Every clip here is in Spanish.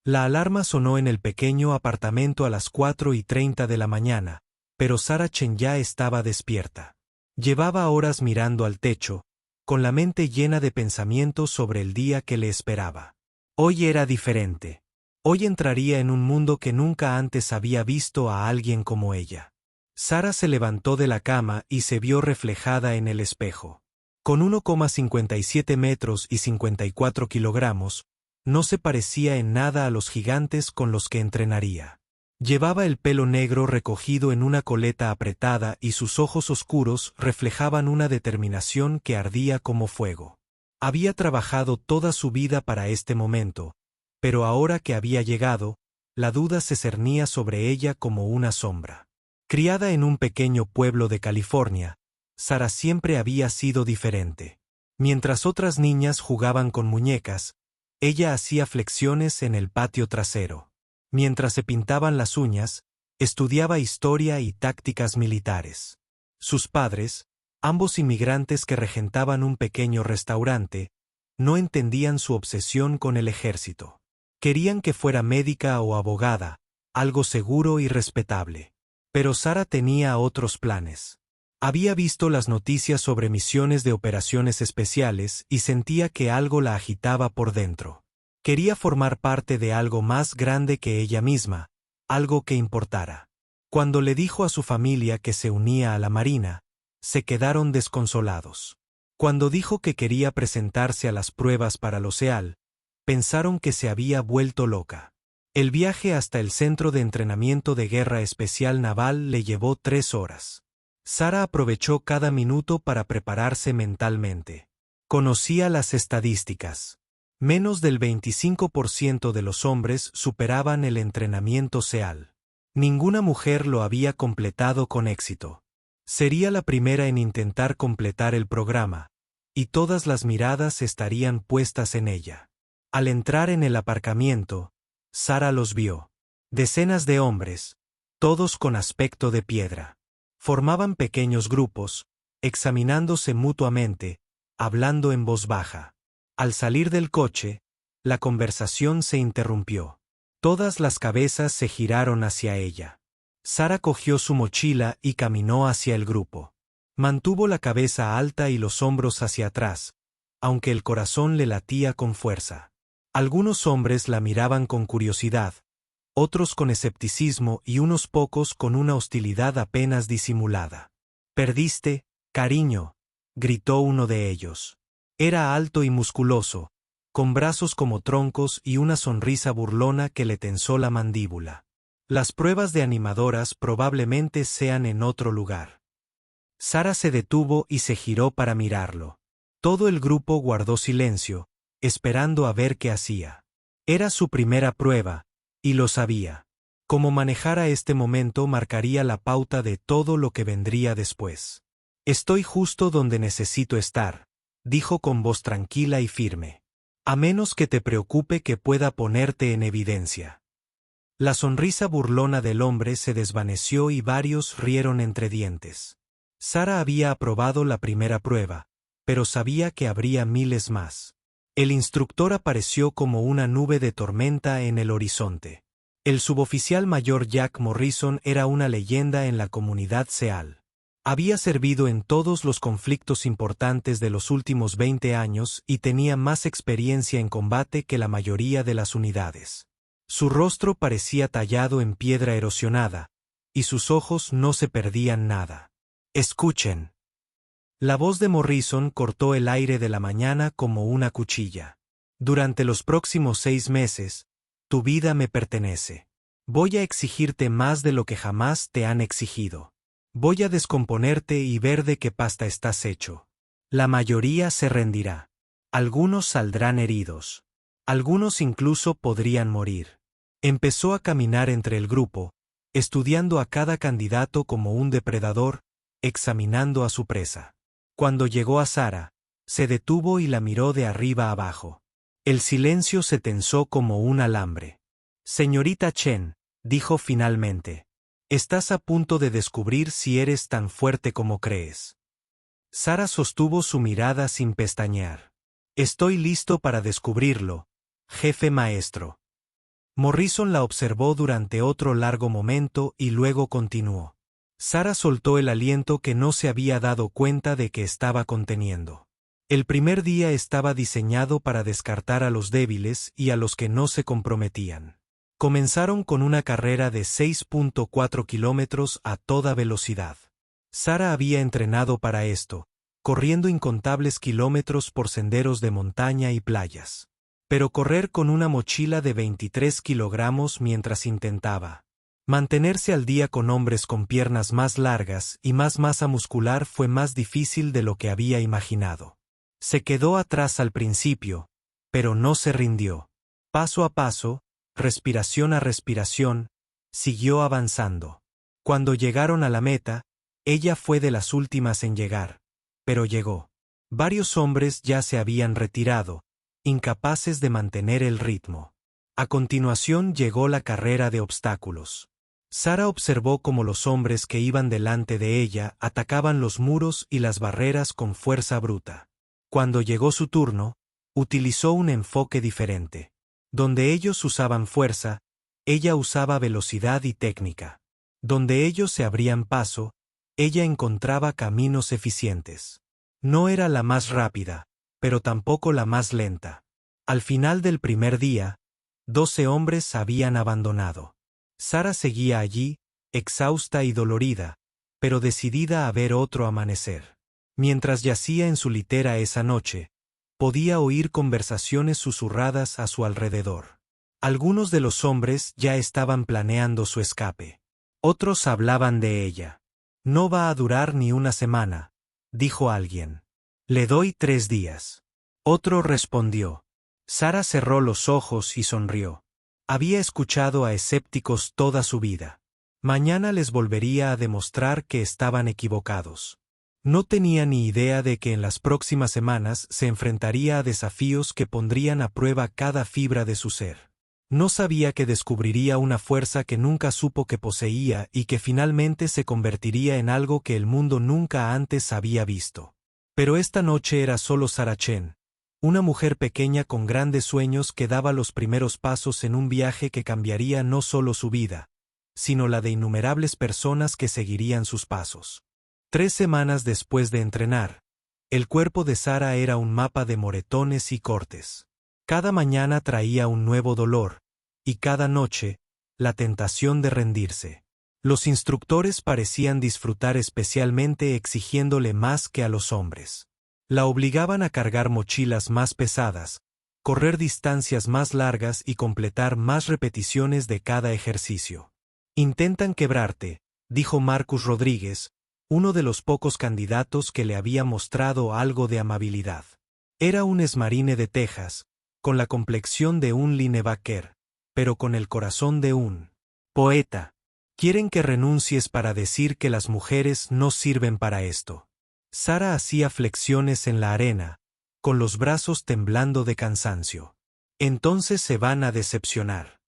La alarma sonó en el pequeño apartamento a las 4:30 de la mañana, pero Sarah Chen ya estaba despierta. Llevaba horas mirando al techo, con la mente llena de pensamientos sobre el día que le esperaba. Hoy era diferente. Hoy entraría en un mundo que nunca antes había visto a alguien como ella. Sarah se levantó de la cama y se vio reflejada en el espejo. Con 1,57 metros y 54 kilogramos, no se parecía en nada a los gigantes con los que entrenaría. Llevaba el pelo negro recogido en una coleta apretada y sus ojos oscuros reflejaban una determinación que ardía como fuego. Había trabajado toda su vida para este momento, pero ahora que había llegado, la duda se cernía sobre ella como una sombra. Criada en un pequeño pueblo de California, Sarah siempre había sido diferente. Mientras otras niñas jugaban con muñecas, ella hacía flexiones en el patio trasero. Mientras se pintaban las uñas, estudiaba historia y tácticas militares. Sus padres, ambos inmigrantes que regentaban un pequeño restaurante, no entendían su obsesión con el ejército. Querían que fuera médica o abogada, algo seguro y respetable. Pero Sarah tenía otros planes. Había visto las noticias sobre misiones de operaciones especiales y sentía que algo la agitaba por dentro. Quería formar parte de algo más grande que ella misma, algo que importara. Cuando le dijo a su familia que se unía a la Marina, se quedaron desconsolados. Cuando dijo que quería presentarse a las pruebas para los SEAL, pensaron que se había vuelto loca. El viaje hasta el Centro de Entrenamiento de Guerra Especial Naval le llevó 3 horas. Sarah aprovechó cada minuto para prepararse mentalmente. Conocía las estadísticas. Menos del 25% de los hombres superaban el entrenamiento SEAL. Ninguna mujer lo había completado con éxito. Sería la primera en intentar completar el programa, y todas las miradas estarían puestas en ella. Al entrar en el aparcamiento, Sarah los vio. Decenas de hombres, todos con aspecto de piedra. Formaban pequeños grupos, examinándose mutuamente, hablando en voz baja. Al salir del coche, la conversación se interrumpió. Todas las cabezas se giraron hacia ella. Sarah cogió su mochila y caminó hacia el grupo. Mantuvo la cabeza alta y los hombros hacia atrás, aunque el corazón le latía con fuerza. Algunos hombres la miraban con curiosidad, otros con escepticismo y unos pocos con una hostilidad apenas disimulada. «Perdiste, cariño», gritó uno de ellos. Era alto y musculoso, con brazos como troncos y una sonrisa burlona que le tensó la mandíbula. Las pruebas de animadoras probablemente sean en otro lugar. Sarah se detuvo y se giró para mirarlo. Todo el grupo guardó silencio, esperando a ver qué hacía. Era su primera prueba, y lo sabía. Cómo manejara este momento marcaría la pauta de todo lo que vendría después. «Estoy justo donde necesito estar», dijo con voz tranquila y firme. «A menos que te preocupe que pueda ponerte en evidencia». La sonrisa burlona del hombre se desvaneció y varios rieron entre dientes. Sarah había aprobado la primera prueba, pero sabía que habría miles más. El instructor apareció como una nube de tormenta en el horizonte. El suboficial mayor Jack Morrison era una leyenda en la comunidad SEAL. Había servido en todos los conflictos importantes de los últimos 20 años y tenía más experiencia en combate que la mayoría de las unidades. Su rostro parecía tallado en piedra erosionada, y sus ojos no se perdían nada. «Escuchen». La voz de Morrison cortó el aire de la mañana como una cuchilla. «Durante los próximos 6 meses, tu vida me pertenece. Voy a exigirte más de lo que jamás te han exigido. Voy a descomponerte y ver de qué pasta estás hecho. La mayoría se rendirá. Algunos saldrán heridos. Algunos incluso podrían morir». Empezó a caminar entre el grupo, estudiando a cada candidato como un depredador, examinando a su presa. Cuando llegó a Sarah, se detuvo y la miró de arriba abajo. El silencio se tensó como un alambre. «Señorita Chen», dijo finalmente, «estás a punto de descubrir si eres tan fuerte como crees». Sarah sostuvo su mirada sin pestañear. «Estoy listo para descubrirlo, jefe maestro». Morrison la observó durante otro largo momento y luego continuó. Sara soltó el aliento que no se había dado cuenta de que estaba conteniendo. El primer día estaba diseñado para descartar a los débiles y a los que no se comprometían. Comenzaron con una carrera de 6.4 kilómetros a toda velocidad. Sara había entrenado para esto, corriendo incontables kilómetros por senderos de montaña y playas. Pero correr con una mochila de 23 kilogramos mientras intentaba mantenerse al día con hombres con piernas más largas y más masa muscular fue más difícil de lo que había imaginado. Se quedó atrás al principio, pero no se rindió. Paso a paso, respiración a respiración, siguió avanzando. Cuando llegaron a la meta, ella fue de las últimas en llegar, pero llegó. Varios hombres ya se habían retirado, incapaces de mantener el ritmo. A continuación llegó la carrera de obstáculos. Sara observó cómo los hombres que iban delante de ella atacaban los muros y las barreras con fuerza bruta. Cuando llegó su turno, utilizó un enfoque diferente. Donde ellos usaban fuerza, ella usaba velocidad y técnica. Donde ellos se abrían paso, ella encontraba caminos eficientes. No era la más rápida, pero tampoco la más lenta. Al final del primer día, 12 hombres habían abandonado. Sara seguía allí, exhausta y dolorida, pero decidida a ver otro amanecer. Mientras yacía en su litera esa noche, podía oír conversaciones susurradas a su alrededor. Algunos de los hombres ya estaban planeando su escape. Otros hablaban de ella. No va a durar ni una semana, dijo alguien. Le doy 3 días. Otro respondió. Sara cerró los ojos y sonrió. Había escuchado a escépticos toda su vida. Mañana les volvería a demostrar que estaban equivocados. No tenía ni idea de que en las próximas semanas se enfrentaría a desafíos que pondrían a prueba cada fibra de su ser. No sabía que descubriría una fuerza que nunca supo que poseía y que finalmente se convertiría en algo que el mundo nunca antes había visto. Pero esta noche era solo Sara Chen, una mujer pequeña con grandes sueños que daba los primeros pasos en un viaje que cambiaría no solo su vida, sino la de innumerables personas que seguirían sus pasos. 3 semanas después de entrenar, el cuerpo de Sara era un mapa de moretones y cortes. Cada mañana traía un nuevo dolor, y cada noche, la tentación de rendirse. Los instructores parecían disfrutar especialmente exigiéndole más que a los hombres. La obligaban a cargar mochilas más pesadas, correr distancias más largas y completar más repeticiones de cada ejercicio. Intentan quebrarte, dijo Marcus Rodríguez, uno de los pocos candidatos que le había mostrado algo de amabilidad. Era un esmarine de Texas, con la complexión de un linebacker, pero con el corazón de un poeta. Quieren que renuncies para decir que las mujeres no sirven para esto. Sara hacía flexiones en la arena, con los brazos temblando de cansancio. Entonces se van a decepcionar.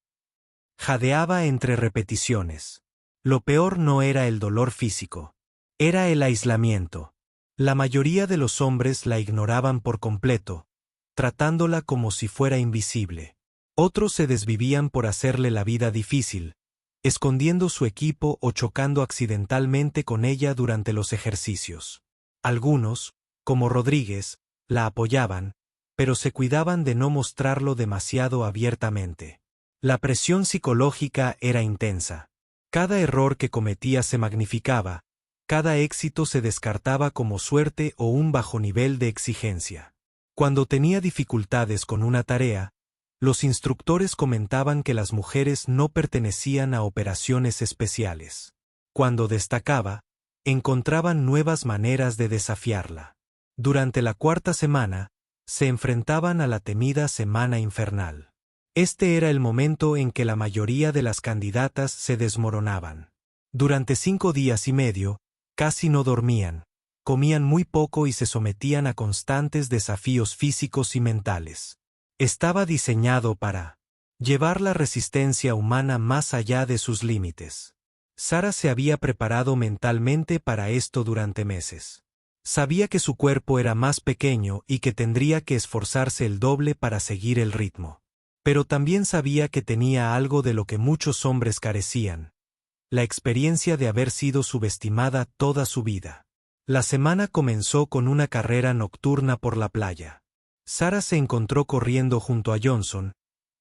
Jadeaba entre repeticiones. Lo peor no era el dolor físico. Era el aislamiento. La mayoría de los hombres la ignoraban por completo, tratándola como si fuera invisible. Otros se desvivían por hacerle la vida difícil, escondiendo su equipo o chocando accidentalmente con ella durante los ejercicios. Algunos, como Rodríguez, la apoyaban, pero se cuidaban de no mostrarlo demasiado abiertamente. La presión psicológica era intensa. Cada error que cometía se magnificaba, cada éxito se descartaba como suerte o un bajo nivel de exigencia. Cuando tenía dificultades con una tarea, los instructores comentaban que las mujeres no pertenecían a operaciones especiales. Cuando destacaba, encontraban nuevas maneras de desafiarla. Durante la 4ª semana, se enfrentaban a la temida Semana Infernal. Este era el momento en que la mayoría de las candidatas se desmoronaban. Durante 5 días y medio, casi no dormían, comían muy poco y se sometían a constantes desafíos físicos y mentales. Estaba diseñado para llevar la resistencia humana más allá de sus límites. Sara se había preparado mentalmente para esto durante meses. Sabía que su cuerpo era más pequeño y que tendría que esforzarse el doble para seguir el ritmo. Pero también sabía que tenía algo de lo que muchos hombres carecían: la experiencia de haber sido subestimada toda su vida. La semana comenzó con una carrera nocturna por la playa. Sarah se encontró corriendo junto a Johnson,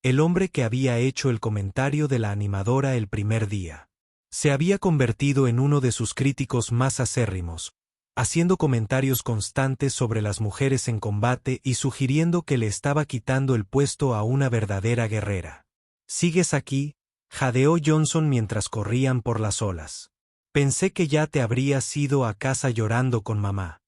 el hombre que había hecho el comentario de la animadora el primer día. Se había convertido en uno de sus críticos más acérrimos, haciendo comentarios constantes sobre las mujeres en combate y sugiriendo que le estaba quitando el puesto a una verdadera guerrera. «¿Sigues aquí?», jadeó Johnson mientras corrían por las olas. «Pensé que ya te habrías ido a casa llorando con mamá».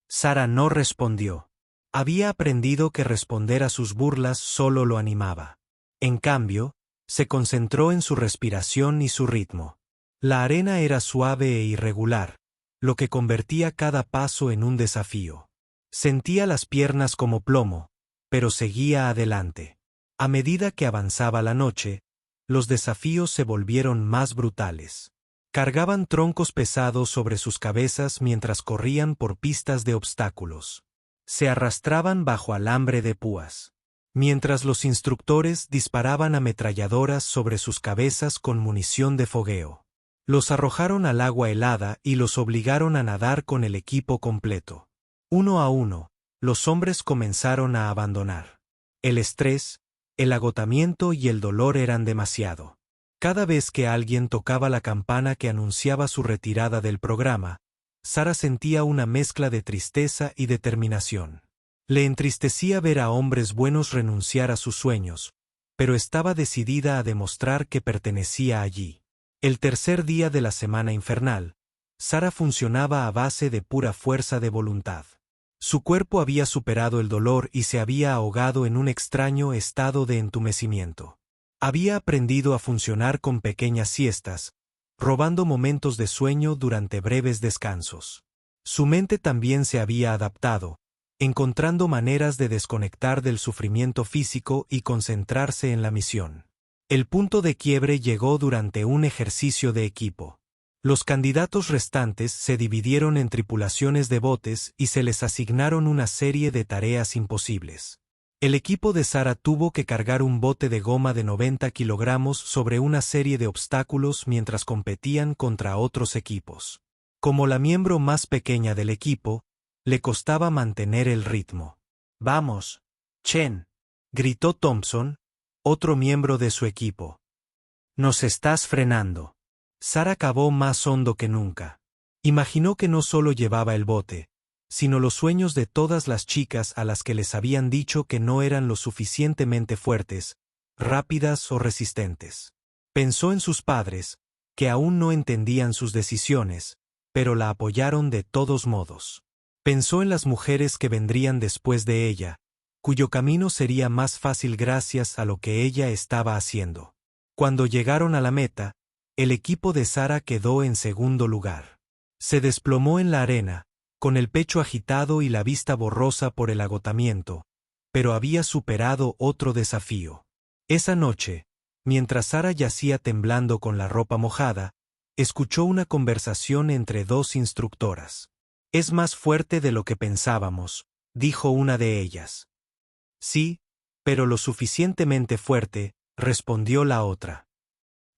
Sarah no respondió. Había aprendido que responder a sus burlas solo lo animaba. En cambio, se concentró en su respiración y su ritmo. La arena era suave e irregular, lo que convertía cada paso en un desafío. Sentía las piernas como plomo, pero seguía adelante. A medida que avanzaba la noche, los desafíos se volvieron más brutales. Cargaban troncos pesados sobre sus cabezas mientras corrían por pistas de obstáculos. Se arrastraban bajo alambre de púas, mientras los instructores disparaban ametralladoras sobre sus cabezas con munición de fogueo. Los arrojaron al agua helada y los obligaron a nadar con el equipo completo. Uno a uno, los hombres comenzaron a abandonar. El estrés, el agotamiento y el dolor eran demasiado. Cada vez que alguien tocaba la campana que anunciaba su retirada del programa, Sarah sentía una mezcla de tristeza y determinación. Le entristecía ver a hombres buenos renunciar a sus sueños, pero estaba decidida a demostrar que pertenecía allí. El tercer día de la semana infernal, Sarah funcionaba a base de pura fuerza de voluntad. Su cuerpo había superado el dolor y se había ahogado en un extraño estado de entumecimiento. Había aprendido a funcionar con pequeñas siestas, robando momentos de sueño durante breves descansos. Su mente también se había adaptado, encontrando maneras de desconectar del sufrimiento físico y concentrarse en la misión. El punto de quiebre llegó durante un ejercicio de equipo. Los candidatos restantes se dividieron en tripulaciones de botes y se les asignaron una serie de tareas imposibles. El equipo de Sarah tuvo que cargar un bote de goma de 90 kilogramos sobre una serie de obstáculos mientras competían contra otros equipos. Como la miembro más pequeña del equipo, le costaba mantener el ritmo. «Vamos, Chen», gritó Thompson, otro miembro de su equipo. «Nos estás frenando». Sarah cavó más hondo que nunca. Imaginó que no solo llevaba el bote, sino los sueños de todas las chicas a las que les habían dicho que no eran lo suficientemente fuertes, rápidas o resistentes. Pensó en sus padres, que aún no entendían sus decisiones, pero la apoyaron de todos modos. Pensó en las mujeres que vendrían después de ella, cuyo camino sería más fácil gracias a lo que ella estaba haciendo. Cuando llegaron a la meta, el equipo de Sarah quedó en segundo lugar. Se desplomó en la arena, con el pecho agitado y la vista borrosa por el agotamiento, pero había superado otro desafío. Esa noche, mientras Sarah yacía temblando con la ropa mojada, escuchó una conversación entre dos instructoras. «Es más fuerte de lo que pensábamos», dijo una de ellas. «Sí, pero lo suficientemente fuerte», respondió la otra.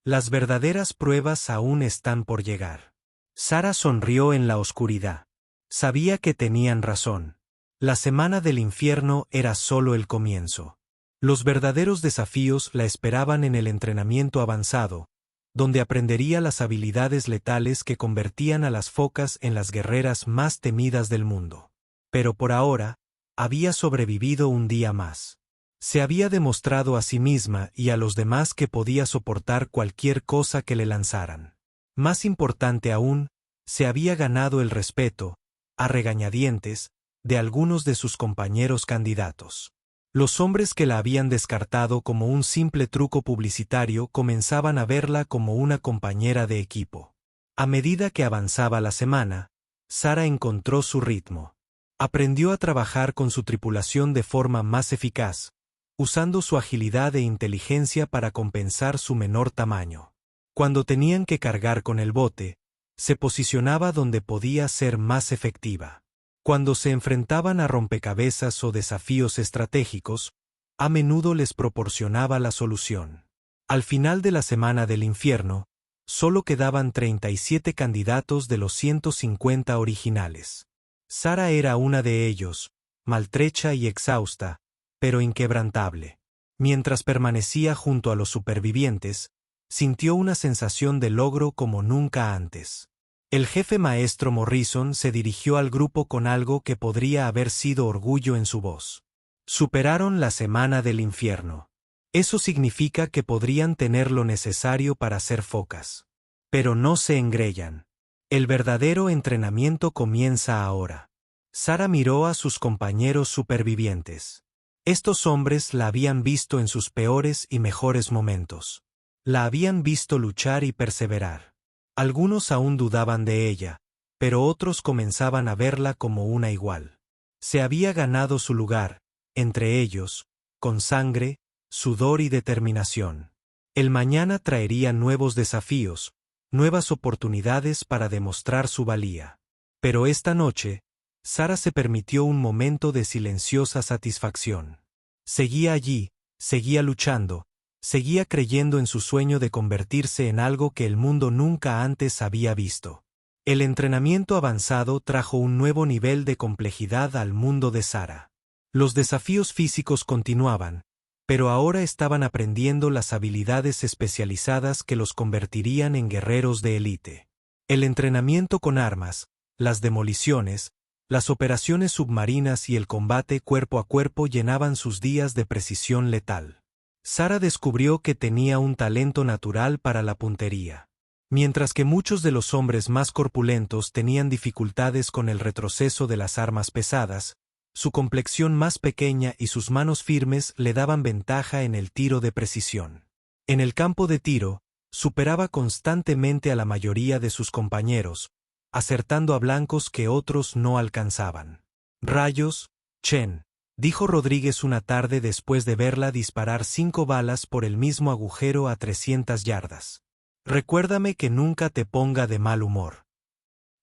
«Las verdaderas pruebas aún están por llegar». Sarah sonrió en la oscuridad. Sabía que tenían razón. La semana del infierno era solo el comienzo. Los verdaderos desafíos la esperaban en el entrenamiento avanzado, donde aprendería las habilidades letales que convertían a las focas en las guerreras más temidas del mundo. Pero por ahora, había sobrevivido un día más. Se había demostrado a sí misma y a los demás que podía soportar cualquier cosa que le lanzaran. Más importante aún, se había ganado el respeto, a regañadientes, de algunos de sus compañeros candidatos. Los hombres que la habían descartado como un simple truco publicitario comenzaban a verla como una compañera de equipo. A medida que avanzaba la semana, Sarah encontró su ritmo. Aprendió a trabajar con su tripulación de forma más eficaz, usando su agilidad e inteligencia para compensar su menor tamaño. Cuando tenían que cargar con el bote, se posicionaba donde podía ser más efectiva. Cuando se enfrentaban a rompecabezas o desafíos estratégicos, A menudo les proporcionaba la solución. Al final de la semana del infierno, solo quedaban 37 candidatos de los 150 originales. Sara era una de ellos, maltrecha y exhausta, pero inquebrantable. Mientras permanecía junto a los supervivientes, sintió una sensación de logro como nunca antes. El jefe maestro Morrison se dirigió al grupo con algo que podría haber sido orgullo en su voz. Superaron la semana del infierno. Eso significa que podrían tener lo necesario para ser focas. Pero no se engrellan. El verdadero entrenamiento comienza ahora. Sara miró a sus compañeros supervivientes. Estos hombres la habían visto en sus peores y mejores momentos. La habían visto luchar y perseverar. Algunos aún dudaban de ella, pero otros comenzaban a verla como una igual. Se había ganado su lugar, entre ellos, con sangre, sudor y determinación. El mañana traería nuevos desafíos, nuevas oportunidades para demostrar su valía. Pero esta noche, Sara se permitió un momento de silenciosa satisfacción. Seguía allí, seguía luchando, seguía creyendo en su sueño de convertirse en algo que el mundo nunca antes había visto. El entrenamiento avanzado trajo un nuevo nivel de complejidad al mundo de Sara. Los desafíos físicos continuaban, pero ahora estaban aprendiendo las habilidades especializadas que los convertirían en guerreros de élite. El entrenamiento con armas, las demoliciones, las operaciones submarinas y el combate cuerpo a cuerpo llenaban sus días de precisión letal. Sara descubrió que tenía un talento natural para la puntería. Mientras que muchos de los hombres más corpulentos tenían dificultades con el retroceso de las armas pesadas, su complexión más pequeña y sus manos firmes le daban ventaja en el tiro de precisión. En el campo de tiro, superaba constantemente a la mayoría de sus compañeros, acertando a blancos que otros no alcanzaban. «Rayos, Chen», dijo Rodríguez una tarde después de verla disparar 5 balas por el mismo agujero a 300 yardas. «Recuérdame que nunca te ponga de mal humor».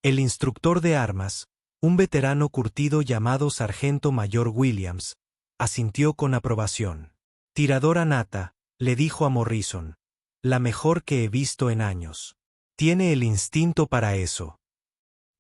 El instructor de armas, un veterano curtido llamado Sargento Mayor Williams, asintió con aprobación. «Tiradora nata», le dijo a Morrison, «la mejor que he visto en años. Tiene el instinto para eso».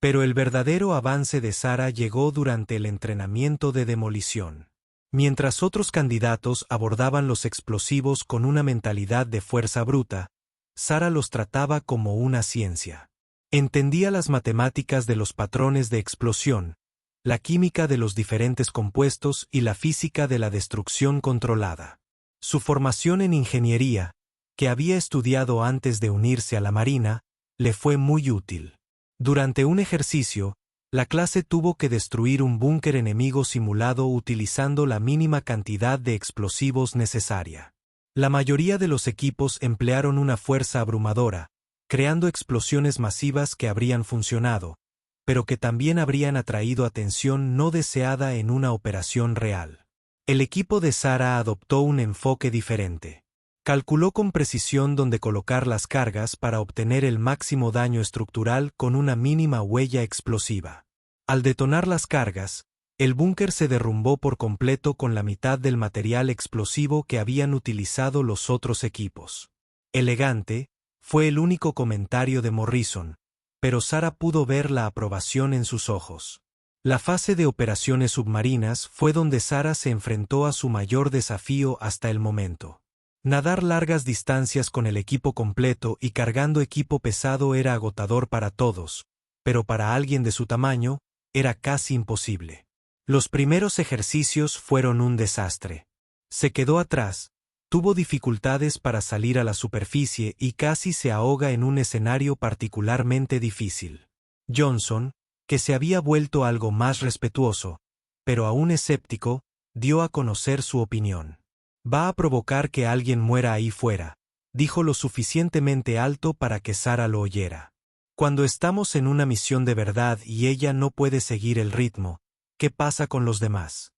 Pero el verdadero avance de Sara llegó durante el entrenamiento de demolición. Mientras otros candidatos abordaban los explosivos con una mentalidad de fuerza bruta, Sara los trataba como una ciencia. Entendía las matemáticas de los patrones de explosión, la química de los diferentes compuestos y la física de la destrucción controlada. Su formación en ingeniería, que había estudiado antes de unirse a la Marina, le fue muy útil. Durante un ejercicio, la clase tuvo que destruir un búnker enemigo simulado utilizando la mínima cantidad de explosivos necesaria. La mayoría de los equipos emplearon una fuerza abrumadora, creando explosiones masivas que habrían funcionado, pero que también habrían atraído atención no deseada en una operación real. El equipo de Sara adoptó un enfoque diferente. Calculó con precisión dónde colocar las cargas para obtener el máximo daño estructural con una mínima huella explosiva. Al detonar las cargas, el búnker se derrumbó por completo con la mitad del material explosivo que habían utilizado los otros equipos. «Elegante», fue el único comentario de Morrison, pero Sara pudo ver la aprobación en sus ojos. La fase de operaciones submarinas fue donde Sara se enfrentó a su mayor desafío hasta el momento. Nadar largas distancias con el equipo completo y cargando equipo pesado era agotador para todos, pero para alguien de su tamaño, era casi imposible. Los primeros ejercicios fueron un desastre. Se quedó atrás, tuvo dificultades para salir a la superficie y casi se ahoga en un escenario particularmente difícil. Johnson, que se había vuelto algo más respetuoso, pero aún escéptico, dio a conocer su opinión. «Va a provocar que alguien muera ahí fuera», dijo lo suficientemente alto para que Sara lo oyera. «Cuando estamos en una misión de verdad y ella no puede seguir el ritmo, ¿qué pasa con los demás?».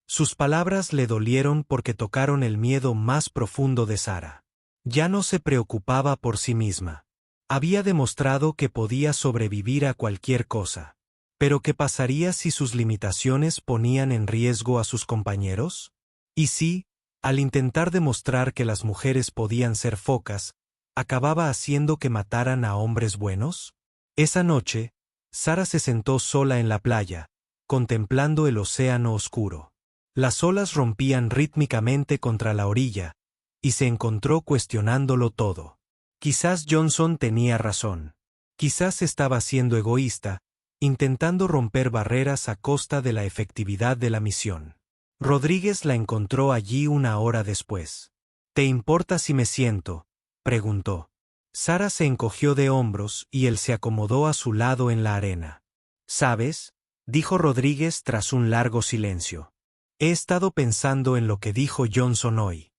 Sus palabras le dolieron porque tocaron el miedo más profundo de Sara. Ya no se preocupaba por sí misma. Había demostrado que podía sobrevivir a cualquier cosa. ¿Pero qué pasaría si sus limitaciones ponían en riesgo a sus compañeros? Y sí, al intentar demostrar que las mujeres podían ser focas, ¿acababa haciendo que mataran a hombres buenos? Esa noche, Sara se sentó sola en la playa, contemplando el océano oscuro. Las olas rompían rítmicamente contra la orilla, y se encontró cuestionándolo todo. Quizás Johnson tenía razón. Quizás estaba siendo egoísta, intentando romper barreras a costa de la efectividad de la misión. Rodríguez la encontró allí una hora después. ¿Te importa si me siento?, preguntó. Sara se encogió de hombros y él se acomodó a su lado en la arena. ¿Sabes?, dijo Rodríguez tras un largo silencio. He estado pensando en lo que dijo Johnson hoy.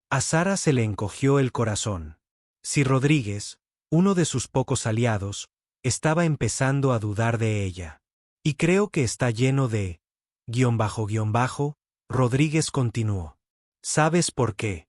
A Sara se le encogió el corazón. Si Rodríguez, uno de sus pocos aliados, estaba empezando a dudar de ella. Y creo que está lleno de... Rodríguez continuó. ¿Sabes por qué?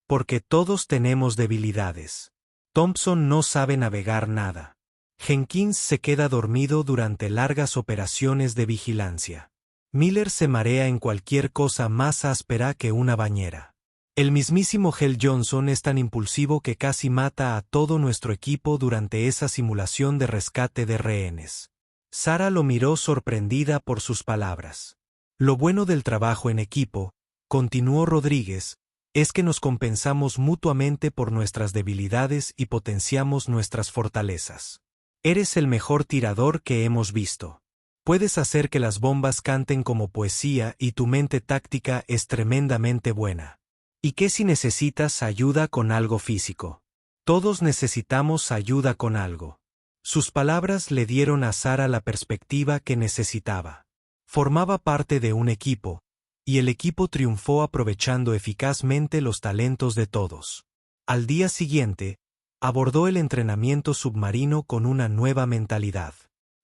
Porque todos tenemos debilidades. Thompson no sabe navegar nada. Jenkins se queda dormido durante largas operaciones de vigilancia. Miller se marea en cualquier cosa más áspera que una bañera. El mismísimo Hell Johnson es tan impulsivo que casi mata a todo nuestro equipo durante esa simulación de rescate de rehenes. Sara lo miró sorprendida por sus palabras. Lo bueno del trabajo en equipo, continuó Rodríguez, es que nos compensamos mutuamente por nuestras debilidades y potenciamos nuestras fortalezas. Eres el mejor tirador que hemos visto. Puedes hacer que las bombas canten como poesía y tu mente táctica es tremendamente buena. ¿Y qué si necesitas ayuda con algo físico? Todos necesitamos ayuda con algo. Sus palabras le dieron a Sara la perspectiva que necesitaba. Formaba parte de un equipo, y el equipo triunfó aprovechando eficazmente los talentos de todos. Al día siguiente, abordó el entrenamiento submarino con una nueva mentalidad.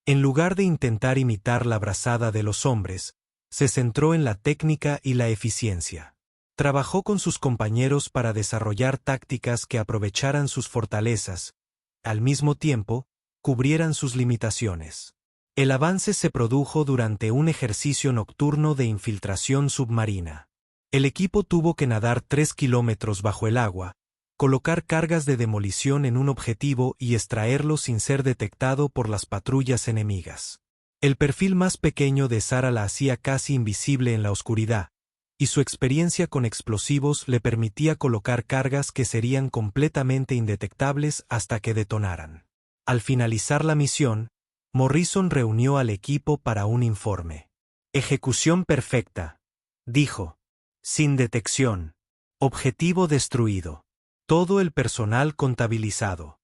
En lugar de intentar imitar la brazada de los hombres, se centró en la técnica y la eficiencia. Trabajó con sus compañeros para desarrollar tácticas que aprovecharan sus fortalezas, al mismo tiempo, cubrieran sus limitaciones. El avance se produjo durante un ejercicio nocturno de infiltración submarina. El equipo tuvo que nadar 3 kilómetros bajo el agua, colocar cargas de demolición en un objetivo y extraerlo sin ser detectado por las patrullas enemigas. El perfil más pequeño de Sara la hacía casi invisible en la oscuridad, y su experiencia con explosivos le permitía colocar cargas que serían completamente indetectables hasta que detonaran. Al finalizar la misión, Morrison reunió al equipo para un informe. Ejecución perfecta, dijo. Sin detección. Objetivo destruido. Todo el personal contabilizado.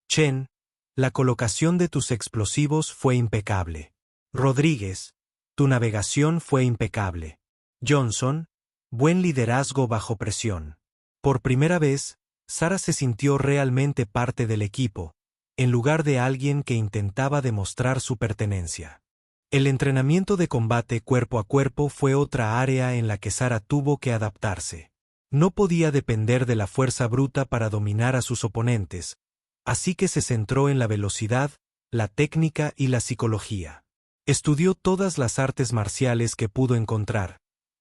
Chen, la colocación de tus explosivos fue impecable. Rodríguez, tu navegación fue impecable. Johnson, buen liderazgo bajo presión. Por primera vez, Sara se sintió realmente parte del equipo, en lugar de alguien que intentaba demostrar su pertenencia. El entrenamiento de combate cuerpo a cuerpo fue otra área en la que Sara tuvo que adaptarse. No podía depender de la fuerza bruta para dominar a sus oponentes, así que se centró en la velocidad, la técnica y la psicología. Estudió todas las artes marciales que pudo encontrar,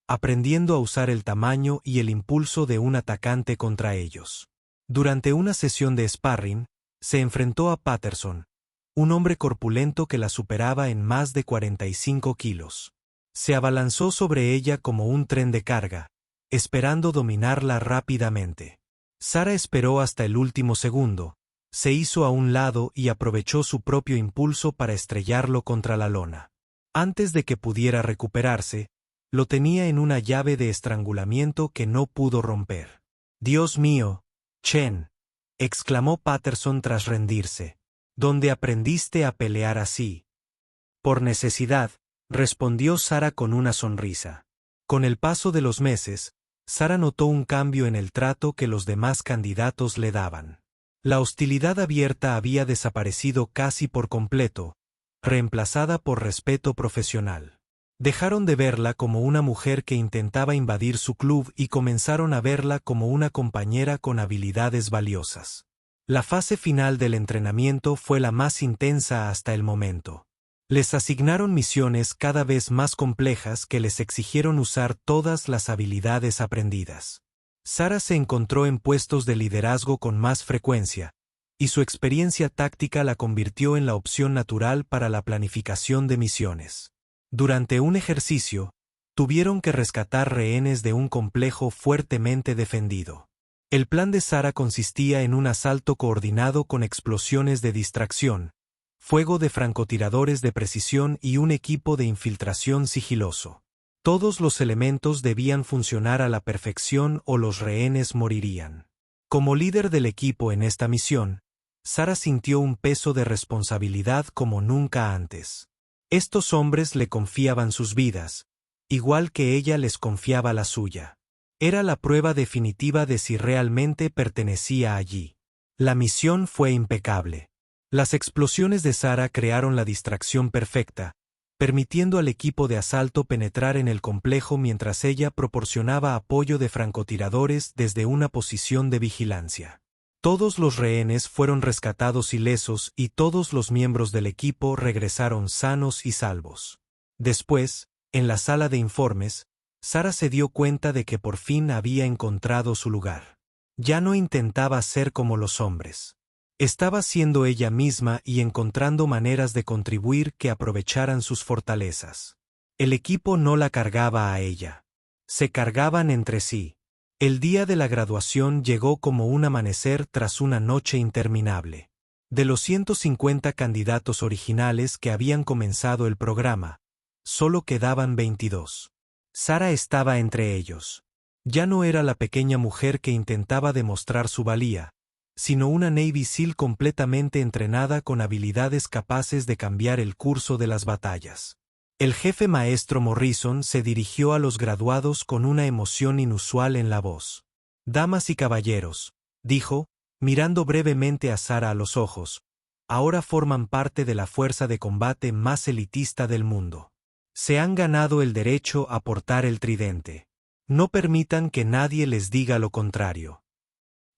aprendiendo a usar el tamaño y el impulso de un atacante contra ellos. Durante una sesión de sparring, se enfrentó a Patterson, un hombre corpulento que la superaba en más de 45 kilos. Se abalanzó sobre ella como un tren de carga, esperando dominarla rápidamente. Sara esperó hasta el último segundo, se hizo a un lado y aprovechó su propio impulso para estrellarlo contra la lona. Antes de que pudiera recuperarse, lo tenía en una llave de estrangulamiento que no pudo romper. «Dios mío, Chen», exclamó Patterson tras rendirse. «¿Dónde aprendiste a pelear así?» «Por necesidad», respondió Sara con una sonrisa. Con el paso de los meses, Sara notó un cambio en el trato que los demás candidatos le daban. La hostilidad abierta había desaparecido casi por completo, reemplazada por respeto profesional. Dejaron de verla como una mujer que intentaba invadir su club y comenzaron a verla como una compañera con habilidades valiosas. La fase final del entrenamiento fue la más intensa hasta el momento. Les asignaron misiones cada vez más complejas que les exigieron usar todas las habilidades aprendidas. Sara se encontró en puestos de liderazgo con más frecuencia, y su experiencia táctica la convirtió en la opción natural para la planificación de misiones. Durante un ejercicio, tuvieron que rescatar rehenes de un complejo fuertemente defendido. El plan de Sara consistía en un asalto coordinado con explosiones de distracción, fuego de francotiradores de precisión y un equipo de infiltración sigiloso. Todos los elementos debían funcionar a la perfección o los rehenes morirían. Como líder del equipo en esta misión, Sara sintió un peso de responsabilidad como nunca antes. Estos hombres le confiaban sus vidas, igual que ella les confiaba la suya. Era la prueba definitiva de si realmente pertenecía allí. La misión fue impecable. Las explosiones de Sara crearon la distracción perfecta, permitiendo al equipo de asalto penetrar en el complejo mientras ella proporcionaba apoyo de francotiradores desde una posición de vigilancia. Todos los rehenes fueron rescatados ilesos y todos los miembros del equipo regresaron sanos y salvos. Después, en la sala de informes, Sara se dio cuenta de que por fin había encontrado su lugar. Ya no intentaba ser como los hombres. Estaba siendo ella misma y encontrando maneras de contribuir que aprovecharan sus fortalezas. El equipo no la cargaba a ella. Se cargaban entre sí. El día de la graduación llegó como un amanecer tras una noche interminable. De los 150 candidatos originales que habían comenzado el programa, solo quedaban 22. Sara estaba entre ellos. Ya no era la pequeña mujer que intentaba demostrar su valía, sino una Navy SEAL completamente entrenada con habilidades capaces de cambiar el curso de las batallas. El jefe maestro Morrison se dirigió a los graduados con una emoción inusual en la voz. «Damas y caballeros», dijo, mirando brevemente a Sara a los ojos, «ahora forman parte de la fuerza de combate más elitista del mundo. Se han ganado el derecho a portar el tridente. No permitan que nadie les diga lo contrario».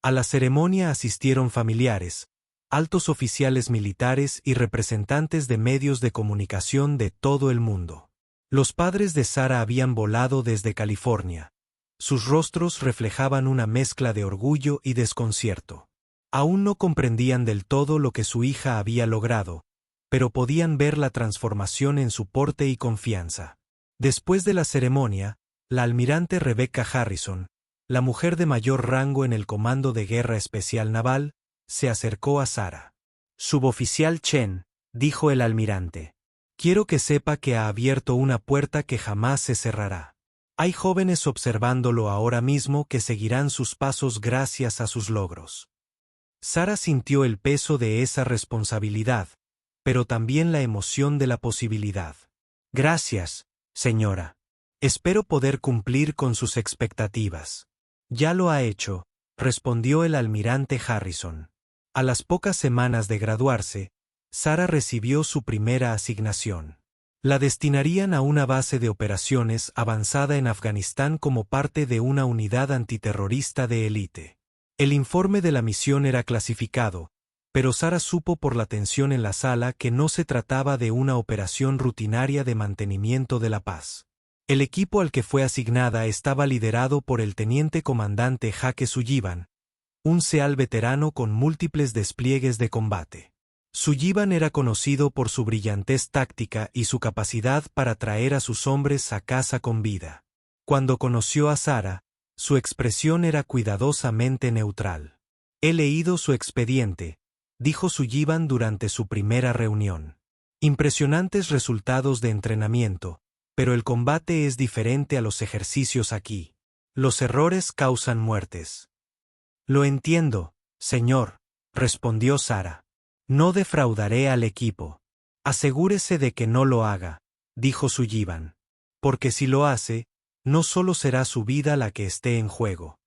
A la ceremonia asistieron familiares, altos oficiales militares y representantes de medios de comunicación de todo el mundo. Los padres de Sara habían volado desde California. Sus rostros reflejaban una mezcla de orgullo y desconcierto. Aún no comprendían del todo lo que su hija había logrado, pero podían ver la transformación en su porte y confianza. Después de la ceremonia, la almirante Rebecca Harrison, la mujer de mayor rango en el Comando de Guerra Especial Naval, se acercó a Sara. «Suboficial Chen», dijo el almirante, «quiero que sepa que ha abierto una puerta que jamás se cerrará. Hay jóvenes observándolo ahora mismo que seguirán sus pasos gracias a sus logros». Sara sintió el peso de esa responsabilidad, pero también la emoción de la posibilidad. «Gracias, señora. Espero poder cumplir con sus expectativas». «Ya lo ha hecho», respondió el almirante Harrison. A las pocas semanas de graduarse, Sara recibió su primera asignación. La destinarían a una base de operaciones avanzada en Afganistán como parte de una unidad antiterrorista de élite. El informe de la misión era clasificado, pero Sara supo por la tensión en la sala que no se trataba de una operación rutinaria de mantenimiento de la paz. El equipo al que fue asignada estaba liderado por el teniente comandante Jake Sullivan, un SEAL veterano con múltiples despliegues de combate. Sullivan era conocido por su brillantez táctica y su capacidad para traer a sus hombres a casa con vida. Cuando conoció a Sara, su expresión era cuidadosamente neutral. «He leído su expediente», dijo Sullivan durante su primera reunión. «Impresionantes resultados de entrenamiento, pero el combate es diferente a los ejercicios aquí. Los errores causan muertes». «Lo entiendo, señor», respondió Sara. «No defraudaré al equipo». «Asegúrese de que no lo haga», dijo Sullivan. «Porque si lo hace, no solo será su vida la que esté en juego».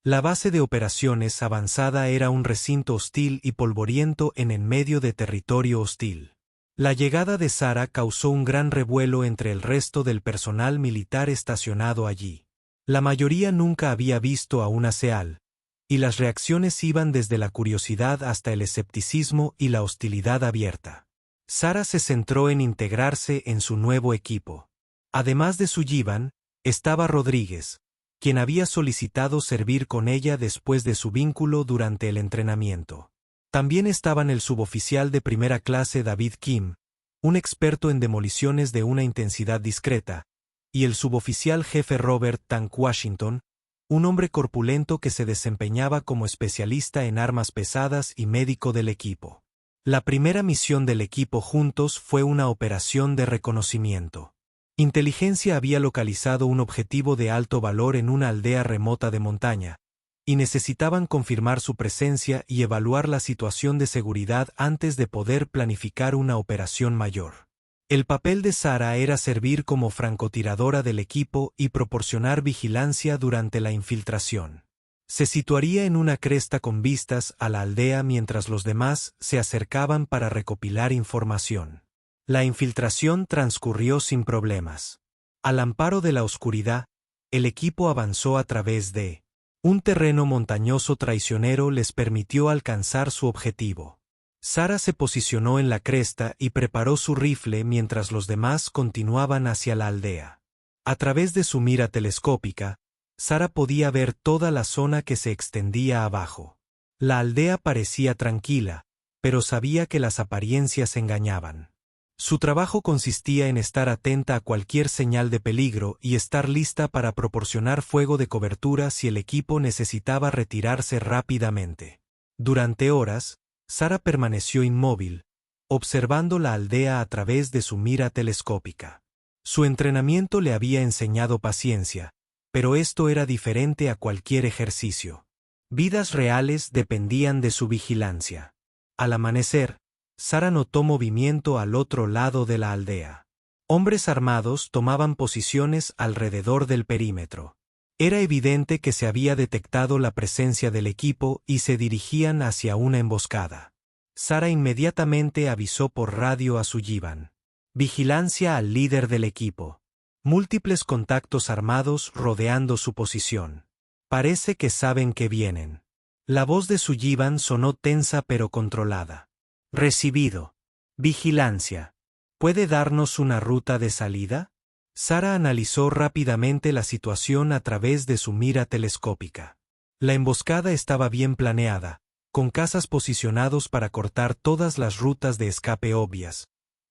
La base de operaciones avanzada era un recinto hostil y polvoriento en medio de territorio hostil. La llegada de Sara causó un gran revuelo entre el resto del personal militar estacionado allí. La mayoría nunca había visto a una SEAL, y las reacciones iban desde la curiosidad hasta el escepticismo y la hostilidad abierta. Sara se centró en integrarse en su nuevo equipo. Además de Sullivan, estaba Rodríguez, quien había solicitado servir con ella después de su vínculo durante el entrenamiento. También estaban el suboficial de primera clase David Kim, un experto en demoliciones de una intensidad discreta, y el suboficial jefe Robert Tank Washington, un hombre corpulento que se desempeñaba como especialista en armas pesadas y médico del equipo. La primera misión del equipo juntos fue una operación de reconocimiento. Inteligencia había localizado un objetivo de alto valor en una aldea remota de montaña, y necesitaban confirmar su presencia y evaluar la situación de seguridad antes de poder planificar una operación mayor. El papel de Sara era servir como francotiradora del equipo y proporcionar vigilancia durante la infiltración. Se situaría en una cresta con vistas a la aldea mientras los demás se acercaban para recopilar información. La infiltración transcurrió sin problemas. Al amparo de la oscuridad, el equipo avanzó a través de un terreno montañoso traicionero les permitió alcanzar su objetivo. Sara se posicionó en la cresta y preparó su rifle mientras los demás continuaban hacia la aldea. A través de su mira telescópica, Sara podía ver toda la zona que se extendía abajo. La aldea parecía tranquila, pero sabía que las apariencias engañaban. Su trabajo consistía en estar atenta a cualquier señal de peligro y estar lista para proporcionar fuego de cobertura si el equipo necesitaba retirarse rápidamente. Durante horas, Sara permaneció inmóvil, observando la aldea a través de su mira telescópica. Su entrenamiento le había enseñado paciencia, pero esto era diferente a cualquier ejercicio. Vidas reales dependían de su vigilancia. Al amanecer, Sara notó movimiento al otro lado de la aldea. Hombres armados tomaban posiciones alrededor del perímetro. Era evidente que se había detectado la presencia del equipo y se dirigían hacia una emboscada. Sara inmediatamente avisó por radio a Sullivan. Vigilancia al líder del equipo. Múltiples contactos armados rodeando su posición. Parece que saben que vienen. La voz de Sullivan sonó tensa pero controlada. Recibido. Vigilancia. ¿Puede darnos una ruta de salida? Sara analizó rápidamente la situación a través de su mira telescópica. La emboscada estaba bien planeada, con cazas posicionados para cortar todas las rutas de escape obvias,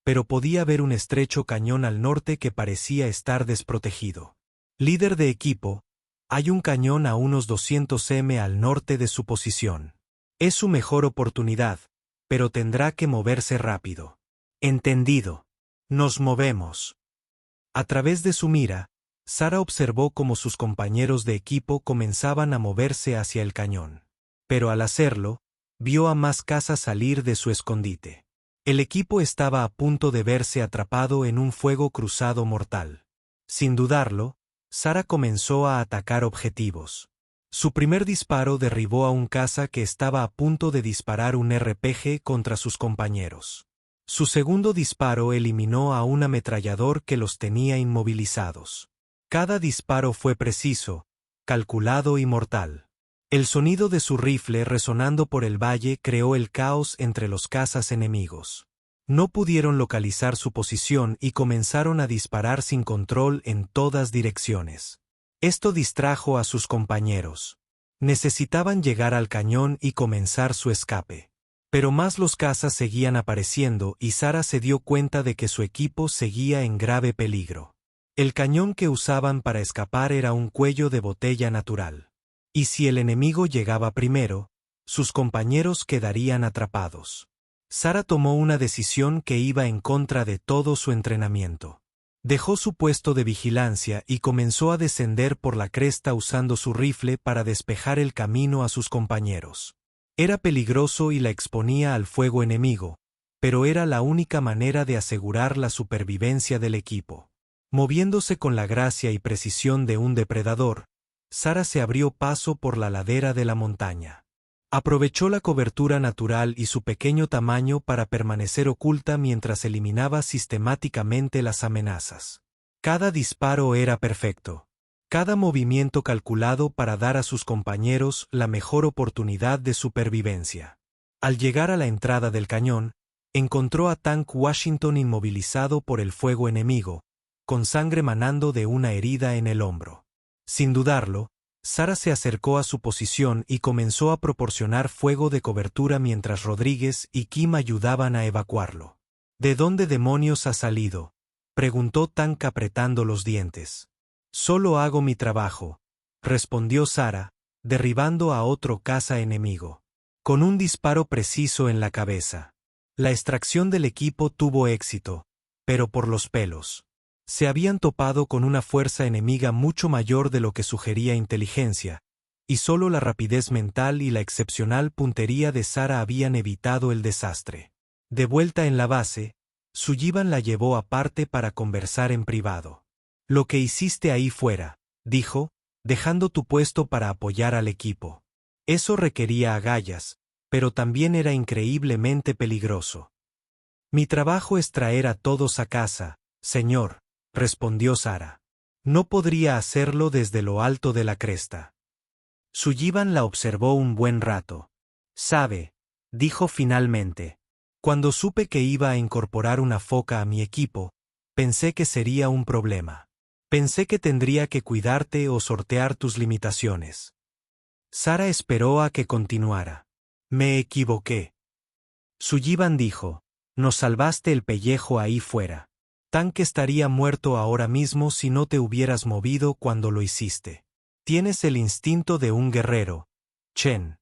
pero podía ver un estrecho cañón al norte que parecía estar desprotegido. Líder de equipo, hay un cañón a unos 200 m al norte de su posición. Es su mejor oportunidad, pero tendrá que moverse rápido. Entendido. Nos movemos. A través de su mira, Sara observó cómo sus compañeros de equipo comenzaban a moverse hacia el cañón. Pero al hacerlo, vio a más cazas salir de su escondite. El equipo estaba a punto de verse atrapado en un fuego cruzado mortal. Sin dudarlo, Sara comenzó a atacar objetivos. Su primer disparo derribó a un caza que estaba a punto de disparar un RPG contra sus compañeros. Su segundo disparo eliminó a un ametrallador que los tenía inmovilizados. Cada disparo fue preciso, calculado y mortal. El sonido de su rifle resonando por el valle creó el caos entre los cazas enemigos. No pudieron localizar su posición y comenzaron a disparar sin control en todas direcciones. Esto distrajo a sus compañeros. Necesitaban llegar al cañón y comenzar su escape. Pero más los cazas seguían apareciendo y Sara se dio cuenta de que su equipo seguía en grave peligro. El cañón que usaban para escapar era un cuello de botella natural. Y si el enemigo llegaba primero, sus compañeros quedarían atrapados. Sara tomó una decisión que iba en contra de todo su entrenamiento. Dejó su puesto de vigilancia y comenzó a descender por la cresta usando su rifle para despejar el camino a sus compañeros. Era peligroso y la exponía al fuego enemigo, pero era la única manera de asegurar la supervivencia del equipo. Moviéndose con la gracia y precisión de un depredador, Sara se abrió paso por la ladera de la montaña. Aprovechó la cobertura natural y su pequeño tamaño para permanecer oculta mientras eliminaba sistemáticamente las amenazas. Cada disparo era perfecto. Cada movimiento calculado para dar a sus compañeros la mejor oportunidad de supervivencia. Al llegar a la entrada del cañón, Encontró a Tank Washington inmovilizado por el fuego enemigo, con sangre manando de una herida en el hombro. Sin dudarlo, Sara se acercó a su posición y comenzó a proporcionar fuego de cobertura mientras Rodríguez y Kim ayudaban a evacuarlo. ¿De dónde demonios ha salido?, preguntó Tank apretando los dientes. Solo hago mi trabajo, respondió Sara, derribando a otro caza enemigo. Con un disparo preciso en la cabeza. La extracción del equipo tuvo éxito, pero por los pelos. Se habían topado con una fuerza enemiga mucho mayor de lo que sugería inteligencia, y solo la rapidez mental y la excepcional puntería de Sara habían evitado el desastre. De vuelta en la base, Sullivan la llevó aparte para conversar en privado. Lo que hiciste ahí fuera, dijo, dejando tu puesto para apoyar al equipo. Eso requería agallas, pero también era increíblemente peligroso. Mi trabajo es traer a todos a casa, señor, respondió Sara. No podría hacerlo desde lo alto de la cresta. Sullivan la observó un buen rato. Sabe, dijo finalmente. Cuando supe que iba a incorporar una foca a mi equipo, pensé que sería un problema. Pensé que tendría que cuidarte o sortear tus limitaciones. Sara esperó a que continuara. Me equivoqué. Sullivan dijo, nos salvaste el pellejo ahí fuera. Tank estaría muerto ahora mismo si no te hubieras movido cuando lo hiciste. Tienes el instinto de un guerrero, Chen.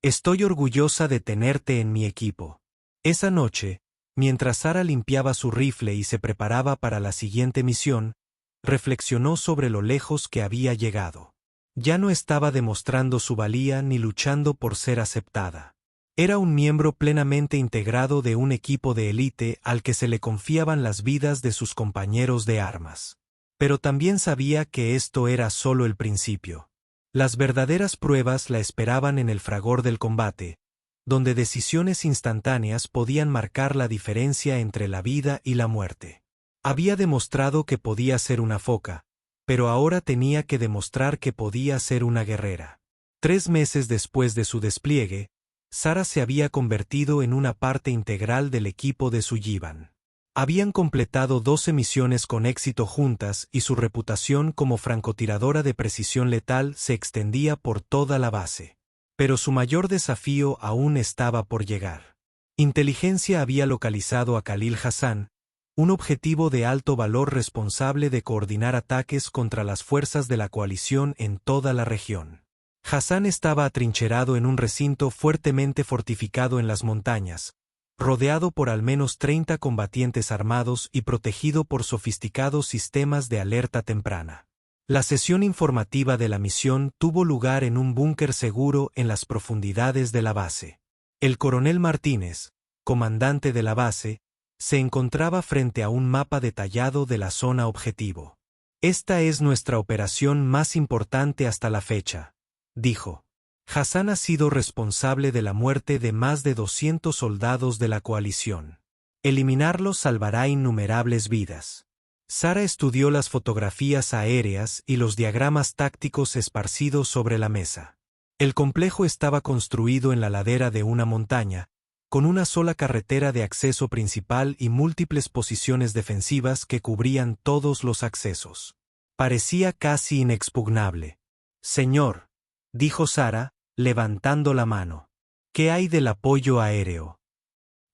Estoy orgullosa de tenerte en mi equipo. Esa noche, mientras Sara limpiaba su rifle y se preparaba para la siguiente misión, reflexionó sobre lo lejos que había llegado. Ya no estaba demostrando su valía ni luchando por ser aceptada. Era un miembro plenamente integrado de un equipo de élite al que se le confiaban las vidas de sus compañeros de armas. Pero también sabía que esto era solo el principio. Las verdaderas pruebas la esperaban en el fragor del combate, donde decisiones instantáneas podían marcar la diferencia entre la vida y la muerte. Había demostrado que podía ser una foca, pero ahora tenía que demostrar que podía ser una guerrera. 3 meses después de su despliegue, Sara se había convertido en una parte integral del equipo de Sullivan. Habían completado 12 misiones con éxito juntas y su reputación como francotiradora de precisión letal se extendía por toda la base. Pero su mayor desafío aún estaba por llegar. Inteligencia había localizado a Khalil Hassan, un objetivo de alto valor responsable de coordinar ataques contra las fuerzas de la coalición en toda la región. Hassan estaba atrincherado en un recinto fuertemente fortificado en las montañas, rodeado por al menos 30 combatientes armados y protegido por sofisticados sistemas de alerta temprana. La sesión informativa de la misión tuvo lugar en un búnker seguro en las profundidades de la base. El coronel Martínez, comandante de la base, se encontraba frente a un mapa detallado de la zona objetivo. Esta es nuestra operación más importante hasta la fecha, dijo. Hassan ha sido responsable de la muerte de más de 200 soldados de la coalición. Eliminarlos salvará innumerables vidas. Sara estudió las fotografías aéreas y los diagramas tácticos esparcidos sobre la mesa. El complejo estaba construido en la ladera de una montaña, con una sola carretera de acceso principal y múltiples posiciones defensivas que cubrían todos los accesos. Parecía casi inexpugnable. Señor, dijo Sara, levantando la mano. ¿Qué hay del apoyo aéreo?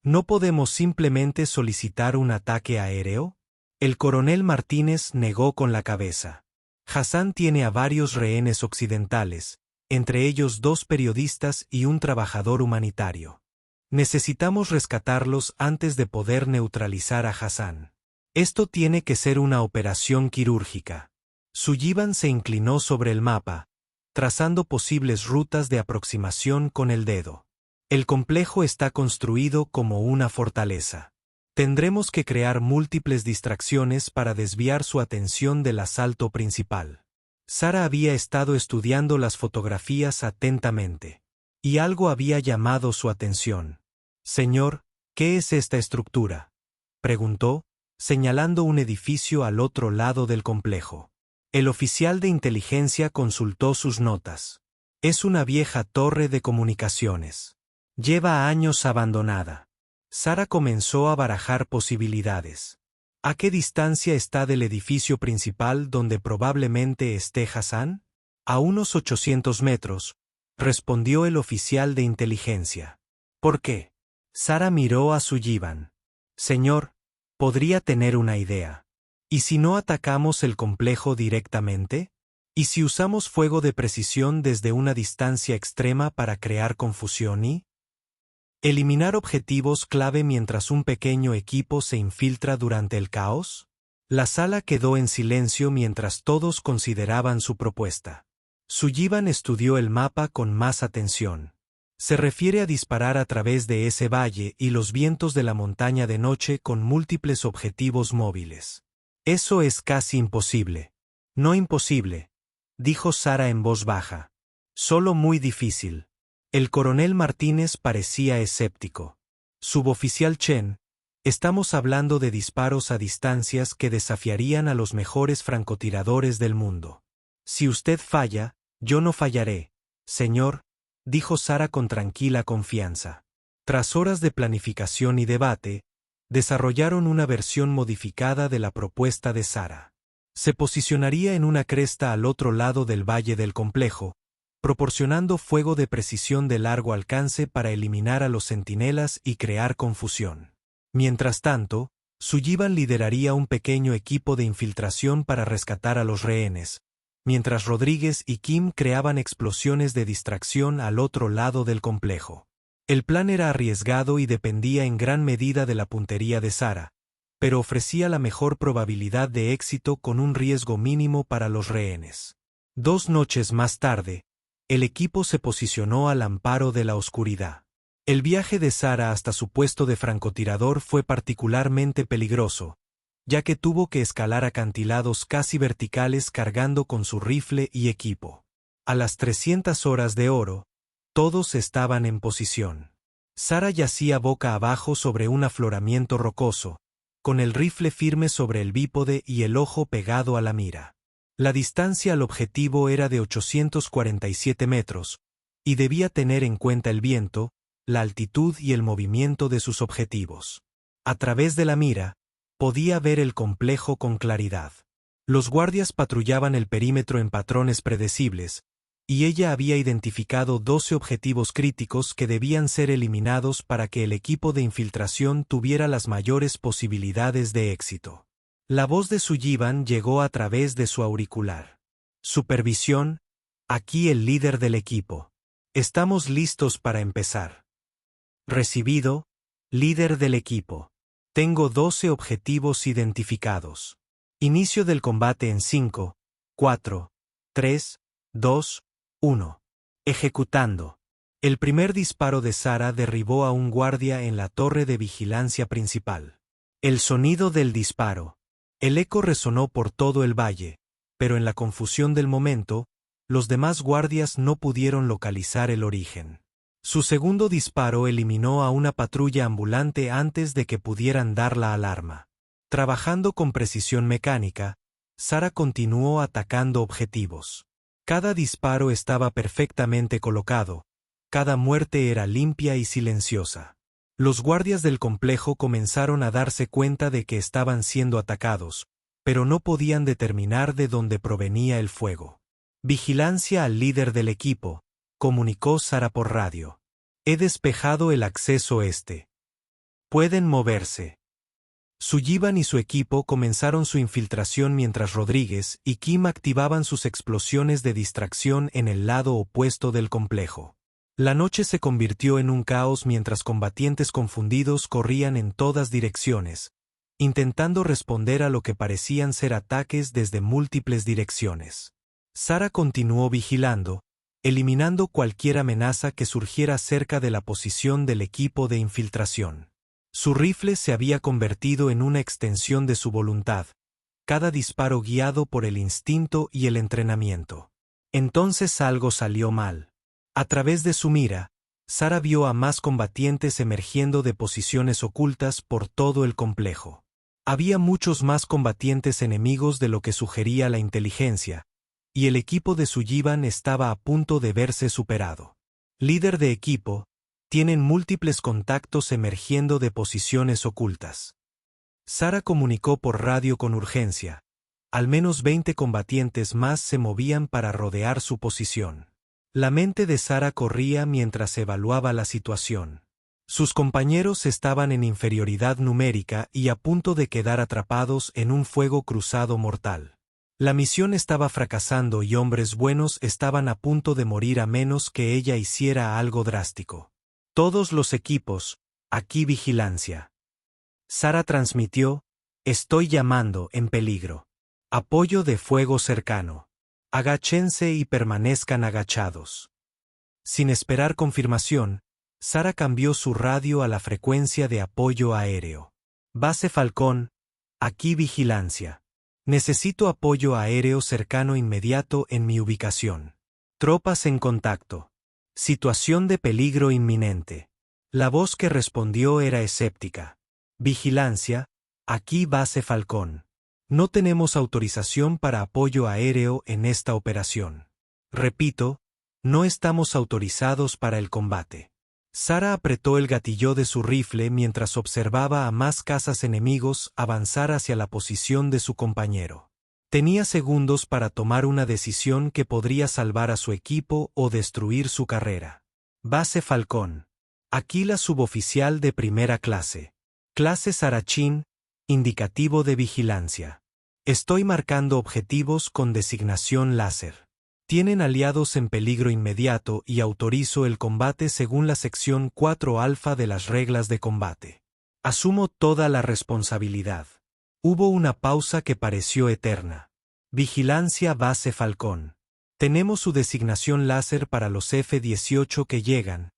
¿No podemos simplemente solicitar un ataque aéreo? El coronel Martínez negó con la cabeza. Hassan tiene a varios rehenes occidentales, entre ellos 2 periodistas y un trabajador humanitario. Necesitamos rescatarlos antes de poder neutralizar a Hassan. Esto tiene que ser una operación quirúrgica. Sullivan se inclinó sobre el mapa, trazando posibles rutas de aproximación con el dedo. El complejo está construido como una fortaleza. Tendremos que crear múltiples distracciones para desviar su atención del asalto principal. Sara había estado estudiando las fotografías atentamente. Y algo había llamado su atención. Señor, ¿qué es esta estructura?, preguntó, señalando un edificio al otro lado del complejo. El oficial de inteligencia consultó sus notas. Es una vieja torre de comunicaciones. Lleva años abandonada. Sara comenzó a barajar posibilidades. ¿A qué distancia está del edificio principal donde probablemente esté Hassan? A unos 800 metros, respondió el oficial de inteligencia. ¿Por qué? Sara miró a Sullivan. Señor, podría tener una idea. ¿Y si no atacamos el complejo directamente? ¿Y si usamos fuego de precisión desde una distancia extrema para crear confusión y eliminar objetivos clave mientras un pequeño equipo se infiltra durante el caos? La sala quedó en silencio mientras todos consideraban su propuesta. Sullivan estudió el mapa con más atención. Se refiere a disparar a través de ese valle y los vientos de la montaña de noche con múltiples objetivos móviles. Eso es casi imposible. No imposible, dijo Sara en voz baja. Solo muy difícil. El coronel Martínez parecía escéptico. Suboficial Chen, estamos hablando de disparos a distancias que desafiarían a los mejores francotiradores del mundo. Si usted falla, yo no fallaré, señor, dijo Sara con tranquila confianza. Tras horas de planificación y debate, desarrollaron una versión modificada de la propuesta de Sara. Se posicionaría en una cresta al otro lado del valle del complejo, proporcionando fuego de precisión de largo alcance para eliminar a los centinelas y crear confusión. Mientras tanto, Sullivan lideraría un pequeño equipo de infiltración para rescatar a los rehenes, mientras Rodríguez y Kim creaban explosiones de distracción al otro lado del complejo. El plan era arriesgado y dependía en gran medida de la puntería de Sara, pero ofrecía la mejor probabilidad de éxito con un riesgo mínimo para los rehenes. 2 noches más tarde, el equipo se posicionó al amparo de la oscuridad. El viaje de Sara hasta su puesto de francotirador fue particularmente peligroso, ya que tuvo que escalar acantilados casi verticales cargando con su rifle y equipo. A las 300 horas de oro, todos estaban en posición. Sara yacía boca abajo sobre un afloramiento rocoso, con el rifle firme sobre el bípode y el ojo pegado a la mira. La distancia al objetivo era de 847 metros, y debía tener en cuenta el viento, la altitud y el movimiento de sus objetivos. A través de la mira, podía ver el complejo con claridad. Los guardias patrullaban el perímetro en patrones predecibles, y ella había identificado 12 objetivos críticos que debían ser eliminados para que el equipo de infiltración tuviera las mayores posibilidades de éxito. La voz de Sullivan llegó a través de su auricular. Supervisión, aquí el líder del equipo. Estamos listos para empezar. Recibido, líder del equipo. Tengo 12 objetivos identificados. Inicio del combate en 5, 4, 3, 2, 1. Ejecutando. El primer disparo de Sara derribó a un guardia en la torre de vigilancia principal. El sonido del disparo. El eco resonó por todo el valle, pero en la confusión del momento, los demás guardias no pudieron localizar el origen. Su segundo disparo eliminó a una patrulla ambulante antes de que pudieran dar la alarma. Trabajando con precisión mecánica, Sara continuó atacando objetivos. Cada disparo estaba perfectamente colocado, cada muerte era limpia y silenciosa. Los guardias del complejo comenzaron a darse cuenta de que estaban siendo atacados, pero no podían determinar de dónde provenía el fuego. Vigilancia al líder del equipo, comunicó Sara por radio. He despejado el acceso este. Pueden moverse. Sullivan y su equipo comenzaron su infiltración mientras Rodríguez y Kim activaban sus explosiones de distracción en el lado opuesto del complejo. La noche se convirtió en un caos mientras combatientes confundidos corrían en todas direcciones, intentando responder a lo que parecían ser ataques desde múltiples direcciones. Sara continuó vigilando, eliminando cualquier amenaza que surgiera cerca de la posición del equipo de infiltración. Su rifle se había convertido en una extensión de su voluntad, cada disparo guiado por el instinto y el entrenamiento. Entonces algo salió mal. A través de su mira, Sara vio a más combatientes emergiendo de posiciones ocultas por todo el complejo. Había muchos más combatientes enemigos de lo que sugería la inteligencia, y el equipo de Sullivan estaba a punto de verse superado. Líder de equipo, Tienen múltiples contactos emergiendo de posiciones ocultas. Sara comunicó por radio con urgencia. Al menos 20 combatientes más se movían para rodear su posición. La mente de Sara corría mientras evaluaba la situación. Sus compañeros estaban en inferioridad numérica y a punto de quedar atrapados en un fuego cruzado mortal. La misión estaba fracasando y hombres buenos estaban a punto de morir a menos que ella hiciera algo drástico. Todos los equipos, aquí vigilancia. Sara transmitió: estoy llamando, en peligro. Apoyo de fuego cercano. Agáchense y permanezcan agachados. Sin esperar confirmación, Sara cambió su radio a la frecuencia de apoyo aéreo. Base Falcón, aquí vigilancia. Necesito apoyo aéreo cercano inmediato en mi ubicación. Tropas en contacto. Situación de peligro inminente. La voz que respondió era escéptica. Vigilancia, aquí Base Falcón. No tenemos autorización para apoyo aéreo en esta operación. Repito, no estamos autorizados para el combate. Sara apretó el gatillo de su rifle mientras observaba a más cazas enemigos avanzar hacia la posición de su compañero. Tenía segundos para tomar una decisión que podría salvar a su equipo o destruir su carrera. Base Falcón. Aquí la suboficial de primera clase. Clase Sarachín, indicativo de vigilancia. Estoy marcando objetivos con designación láser. Tienen aliados en peligro inmediato y autorizo el combate según la sección 4 alfa de las reglas de combate. Asumo toda la responsabilidad. Hubo una pausa que pareció eterna. Vigilancia Base Falcón. Tenemos su designación láser para los F-18 que llegan.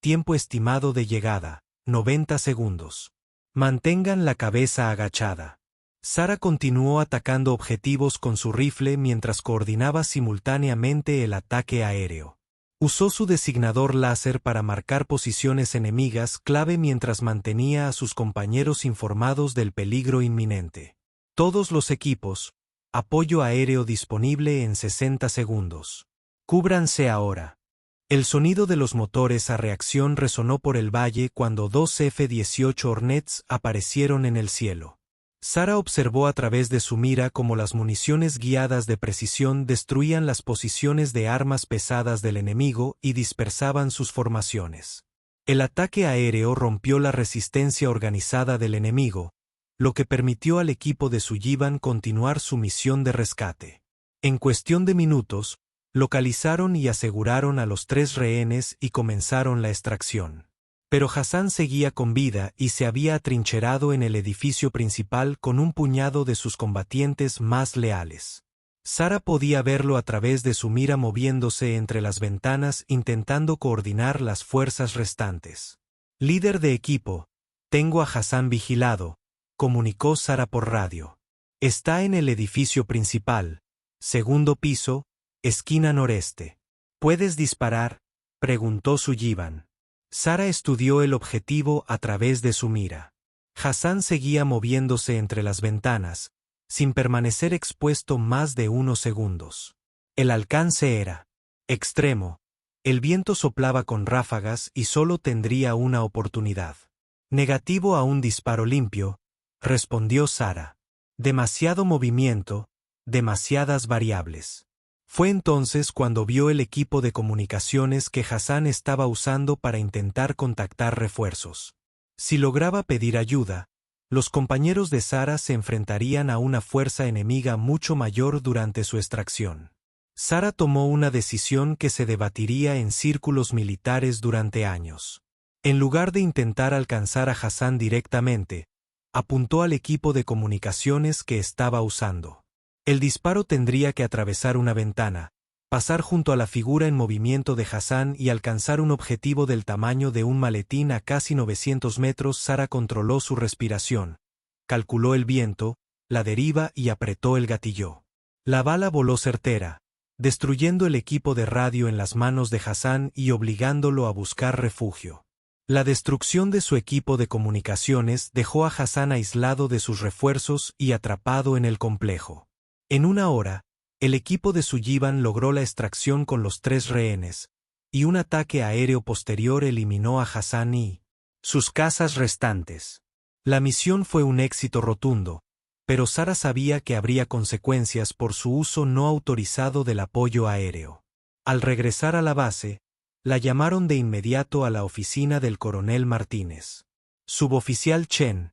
Tiempo estimado de llegada, 90 segundos. Mantengan la cabeza agachada. Sara continuó atacando objetivos con su rifle mientras coordinaba simultáneamente el ataque aéreo. Usó su designador láser para marcar posiciones enemigas clave mientras mantenía a sus compañeros informados del peligro inminente. Todos los equipos, apoyo aéreo disponible en 60 segundos. Cúbranse ahora. El sonido de los motores a reacción resonó por el valle cuando dos F-18 Hornets aparecieron en el cielo. Sara observó a través de su mira cómo las municiones guiadas de precisión destruían las posiciones de armas pesadas del enemigo y dispersaban sus formaciones. El ataque aéreo rompió la resistencia organizada del enemigo, lo que permitió al equipo de Sullivan continuar su misión de rescate. En cuestión de minutos, localizaron y aseguraron a los 3 rehenes y comenzaron la extracción. Pero Hassan seguía con vida y se había atrincherado en el edificio principal con un puñado de sus combatientes más leales. Sara podía verlo a través de su mira moviéndose entre las ventanas intentando coordinar las fuerzas restantes. Líder de equipo, tengo a Hassan vigilado, comunicó Sara por radio. Está en el edificio principal, segundo piso, esquina noreste. ¿Puedes disparar?, preguntó Sullivan. Sara estudió el objetivo a través de su mira. Hassan seguía moviéndose entre las ventanas, sin permanecer expuesto más de unos segundos. El alcance era extremo. El viento soplaba con ráfagas y solo tendría una oportunidad. Negativo a un disparo limpio, respondió Sara. Demasiado movimiento, demasiadas variables. Fue entonces cuando vio el equipo de comunicaciones que Hassan estaba usando para intentar contactar refuerzos. Si lograba pedir ayuda, los compañeros de Sara se enfrentarían a una fuerza enemiga mucho mayor durante su extracción. Sara tomó una decisión que se debatiría en círculos militares durante años. En lugar de intentar alcanzar a Hassan directamente, apuntó al equipo de comunicaciones que estaba usando. El disparo tendría que atravesar una ventana, pasar junto a la figura en movimiento de Hassan y alcanzar un objetivo del tamaño de un maletín a casi 900 metros. Sara controló su respiración, calculó el viento, la deriva y apretó el gatillo. La bala voló certera, destruyendo el equipo de radio en las manos de Hassan y obligándolo a buscar refugio. La destrucción de su equipo de comunicaciones dejó a Hassan aislado de sus refuerzos y atrapado en el complejo. En una hora, el equipo de Sullivan logró la extracción con los 3 rehenes, y un ataque aéreo posterior eliminó a Hassan y sus casas restantes. La misión fue un éxito rotundo, pero Sara sabía que habría consecuencias por su uso no autorizado del apoyo aéreo. Al regresar a la base, la llamaron de inmediato a la oficina del coronel Martínez. Suboficial Chen,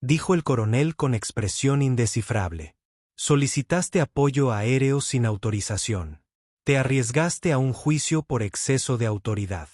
dijo el coronel con expresión indescifrable. Solicitaste apoyo aéreo sin autorización. Te arriesgaste a un juicio por exceso de autoridad.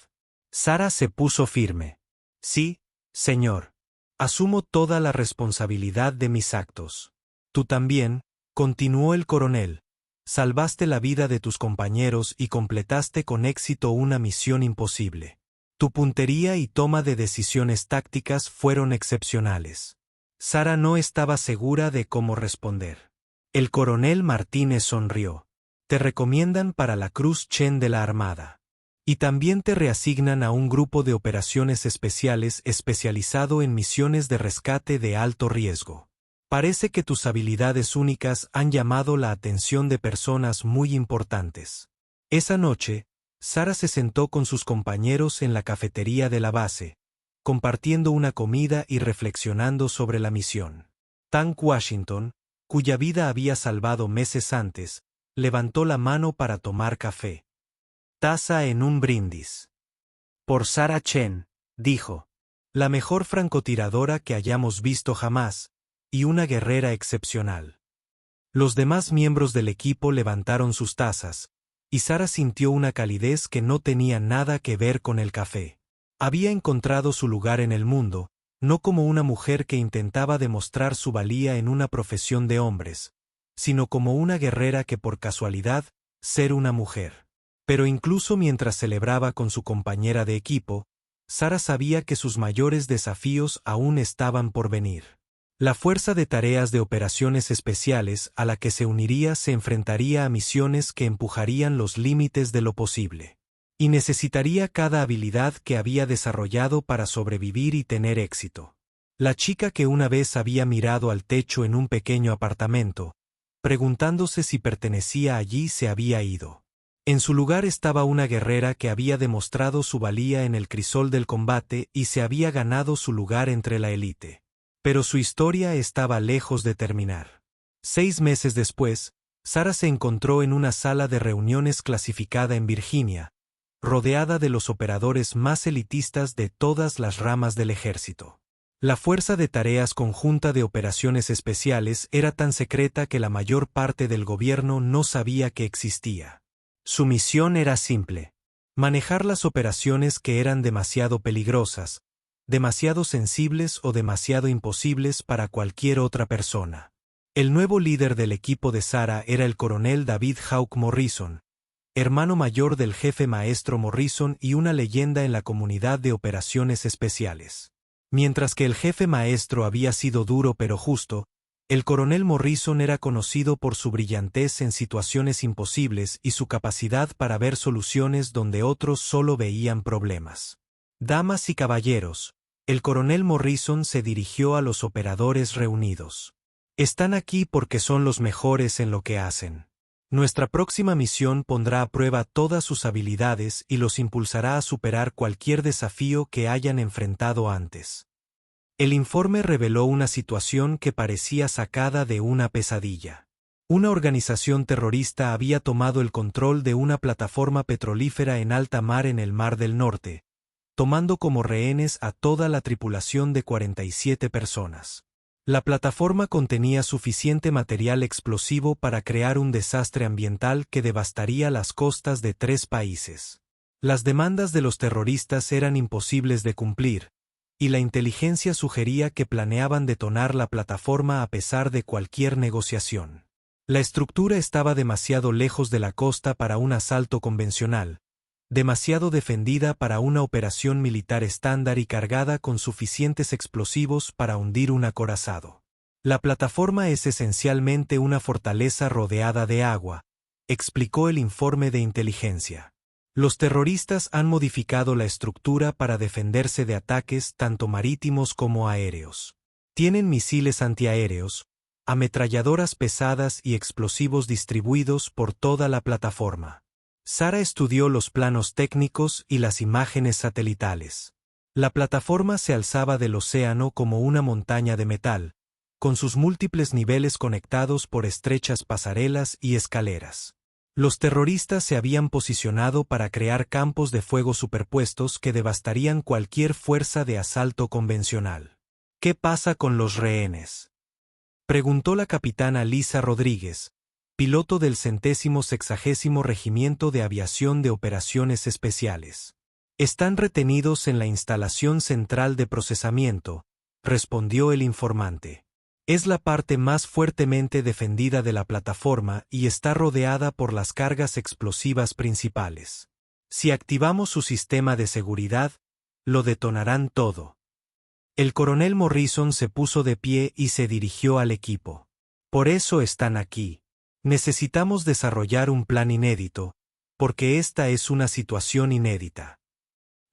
Sara se puso firme. Sí, señor. Asumo toda la responsabilidad de mis actos. Tú también, continuó el coronel, salvaste la vida de tus compañeros y completaste con éxito una misión imposible. Tu puntería y toma de decisiones tácticas fueron excepcionales. Sara no estaba segura de cómo responder. El coronel Martínez sonrió. Te recomiendan para la Cruz Chen de la Armada. Y también te reasignan a un grupo de operaciones especiales especializado en misiones de rescate de alto riesgo. Parece que tus habilidades únicas han llamado la atención de personas muy importantes. Esa noche, Sara se sentó con sus compañeros en la cafetería de la base, compartiendo una comida y reflexionando sobre la misión. Tank Washington, cuya vida había salvado meses antes, levantó la mano para tomar café. Taza en un brindis. Por Sara Chen, dijo. La mejor francotiradora que hayamos visto jamás, y una guerrera excepcional. Los demás miembros del equipo levantaron sus tazas, y Sara sintió una calidez que no tenía nada que ver con el café. Había encontrado su lugar en el mundo, no como una mujer que intentaba demostrar su valía en una profesión de hombres, sino como una guerrera que por casualidad, ser una mujer. Pero incluso mientras celebraba con su compañera de equipo, Sara sabía que sus mayores desafíos aún estaban por venir. La Fuerza de Tareas de Operaciones Especiales a la que se uniría se enfrentaría a misiones que empujarían los límites de lo posible. Y necesitaría cada habilidad que había desarrollado para sobrevivir y tener éxito. La chica que una vez había mirado al techo en un pequeño apartamento, preguntándose si pertenecía allí, se había ido. En su lugar estaba una guerrera que había demostrado su valía en el crisol del combate y se había ganado su lugar entre la élite. Pero su historia estaba lejos de terminar. 6 meses después, Sara se encontró en una sala de reuniones clasificada en Virginia, rodeada de los operadores más elitistas de todas las ramas del ejército. La Fuerza de Tareas Conjunta de Operaciones Especiales era tan secreta que la mayor parte del gobierno no sabía que existía. Su misión era simple: manejar las operaciones que eran demasiado peligrosas, demasiado sensibles o demasiado imposibles para cualquier otra persona. El nuevo líder del equipo de Sara era el coronel David Hawk Morrison, hermano mayor del jefe maestro Morrison y una leyenda en la comunidad de operaciones especiales. Mientras que el jefe maestro había sido duro pero justo, el coronel Morrison era conocido por su brillantez en situaciones imposibles y su capacidad para ver soluciones donde otros solo veían problemas. Damas y caballeros, el coronel Morrison se dirigió a los operadores reunidos. Están aquí porque son los mejores en lo que hacen. Nuestra próxima misión pondrá a prueba todas sus habilidades y los impulsará a superar cualquier desafío que hayan enfrentado antes. El informe reveló una situación que parecía sacada de una pesadilla. Una organización terrorista había tomado el control de una plataforma petrolífera en alta mar en el Mar del Norte, tomando como rehenes a toda la tripulación de 47 personas. La plataforma contenía suficiente material explosivo para crear un desastre ambiental que devastaría las costas de 3 países. Las demandas de los terroristas eran imposibles de cumplir, y la inteligencia sugería que planeaban detonar la plataforma a pesar de cualquier negociación. La estructura estaba demasiado lejos de la costa para un asalto convencional, demasiado defendida para una operación militar estándar y cargada con suficientes explosivos para hundir un acorazado. La plataforma es esencialmente una fortaleza rodeada de agua, explicó el informe de inteligencia. Los terroristas han modificado la estructura para defenderse de ataques tanto marítimos como aéreos. Tienen misiles antiaéreos, ametralladoras pesadas y explosivos distribuidos por toda la plataforma. Sara estudió los planos técnicos y las imágenes satelitales. La plataforma se alzaba del océano como una montaña de metal, con sus múltiples niveles conectados por estrechas pasarelas y escaleras. Los terroristas se habían posicionado para crear campos de fuego superpuestos que devastarían cualquier fuerza de asalto convencional. ¿Qué pasa con los rehenes?, preguntó la capitana Lisa Rodríguez, piloto del 160º Regimiento de Aviación de Operaciones Especiales. Están retenidos en la instalación central de procesamiento, respondió el informante. Es la parte más fuertemente defendida de la plataforma y está rodeada por las cargas explosivas principales. Si activamos su sistema de seguridad, lo detonarán todo. El coronel Morrison se puso de pie y se dirigió al equipo. Por eso están aquí. Necesitamos desarrollar un plan inédito, porque esta es una situación inédita.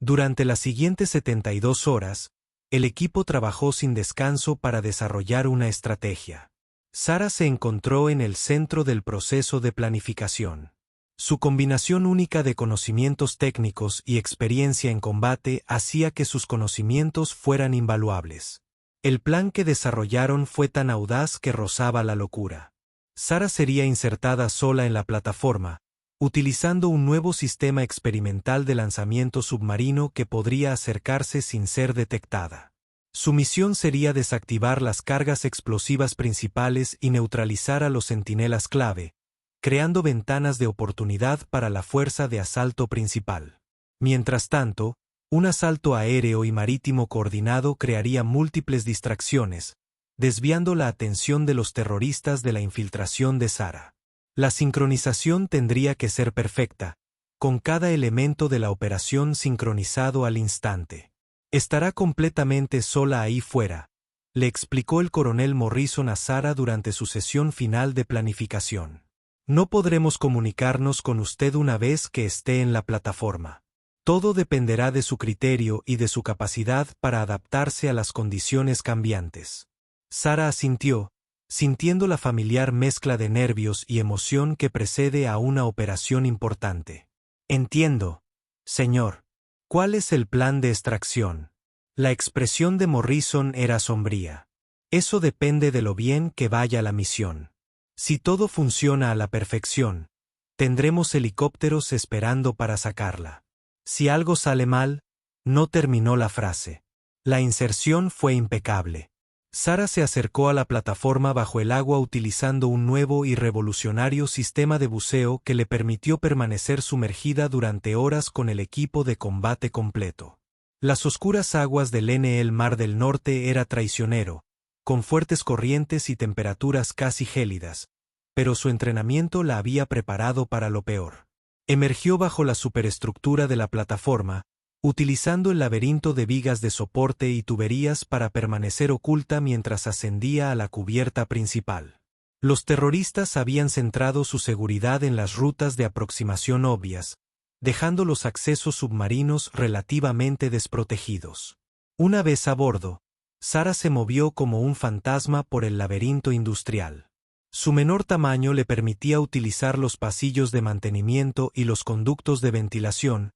Durante las siguientes 72 horas, el equipo trabajó sin descanso para desarrollar una estrategia. Sara se encontró en el centro del proceso de planificación. Su combinación única de conocimientos técnicos y experiencia en combate hacía que sus conocimientos fueran invaluables. El plan que desarrollaron fue tan audaz que rozaba la locura. Sara sería insertada sola en la plataforma, utilizando un nuevo sistema experimental de lanzamiento submarino que podría acercarse sin ser detectada. Su misión sería desactivar las cargas explosivas principales y neutralizar a los centinelas clave, creando ventanas de oportunidad para la fuerza de asalto principal. Mientras tanto, un asalto aéreo y marítimo coordinado crearía múltiples distracciones, desviando la atención de los terroristas de la infiltración de Sara. La sincronización tendría que ser perfecta, con cada elemento de la operación sincronizado al instante. Estará completamente sola ahí fuera, le explicó el coronel Morrison a Sara durante su sesión final de planificación. No podremos comunicarnos con usted una vez que esté en la plataforma. Todo dependerá de su criterio y de su capacidad para adaptarse a las condiciones cambiantes. Sara asintió, sintiendo la familiar mezcla de nervios y emoción que precede a una operación importante. Entiendo, señor. ¿Cuál es el plan de extracción? La expresión de Morrison era sombría. Eso depende de lo bien que vaya la misión. Si todo funciona a la perfección, tendremos helicópteros esperando para sacarla. Si algo sale mal, no terminó la frase. La inserción fue impecable. Sara se acercó a la plataforma bajo el agua utilizando un nuevo y revolucionario sistema de buceo que le permitió permanecer sumergida durante horas con el equipo de combate completo. Las oscuras aguas del el Mar del Norte era traicionero, con fuertes corrientes y temperaturas casi gélidas, pero su entrenamiento la había preparado para lo peor. Emergió bajo la superestructura de la plataforma, utilizando el laberinto de vigas de soporte y tuberías para permanecer oculta mientras ascendía a la cubierta principal. Los terroristas habían centrado su seguridad en las rutas de aproximación obvias, dejando los accesos submarinos relativamente desprotegidos. Una vez a bordo, Sara se movió como un fantasma por el laberinto industrial. Su menor tamaño le permitía utilizar los pasillos de mantenimiento y los conductos de ventilación,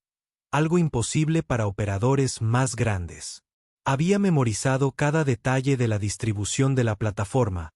algo imposible para operadores más grandes. Había memorizado cada detalle de la distribución de la plataforma,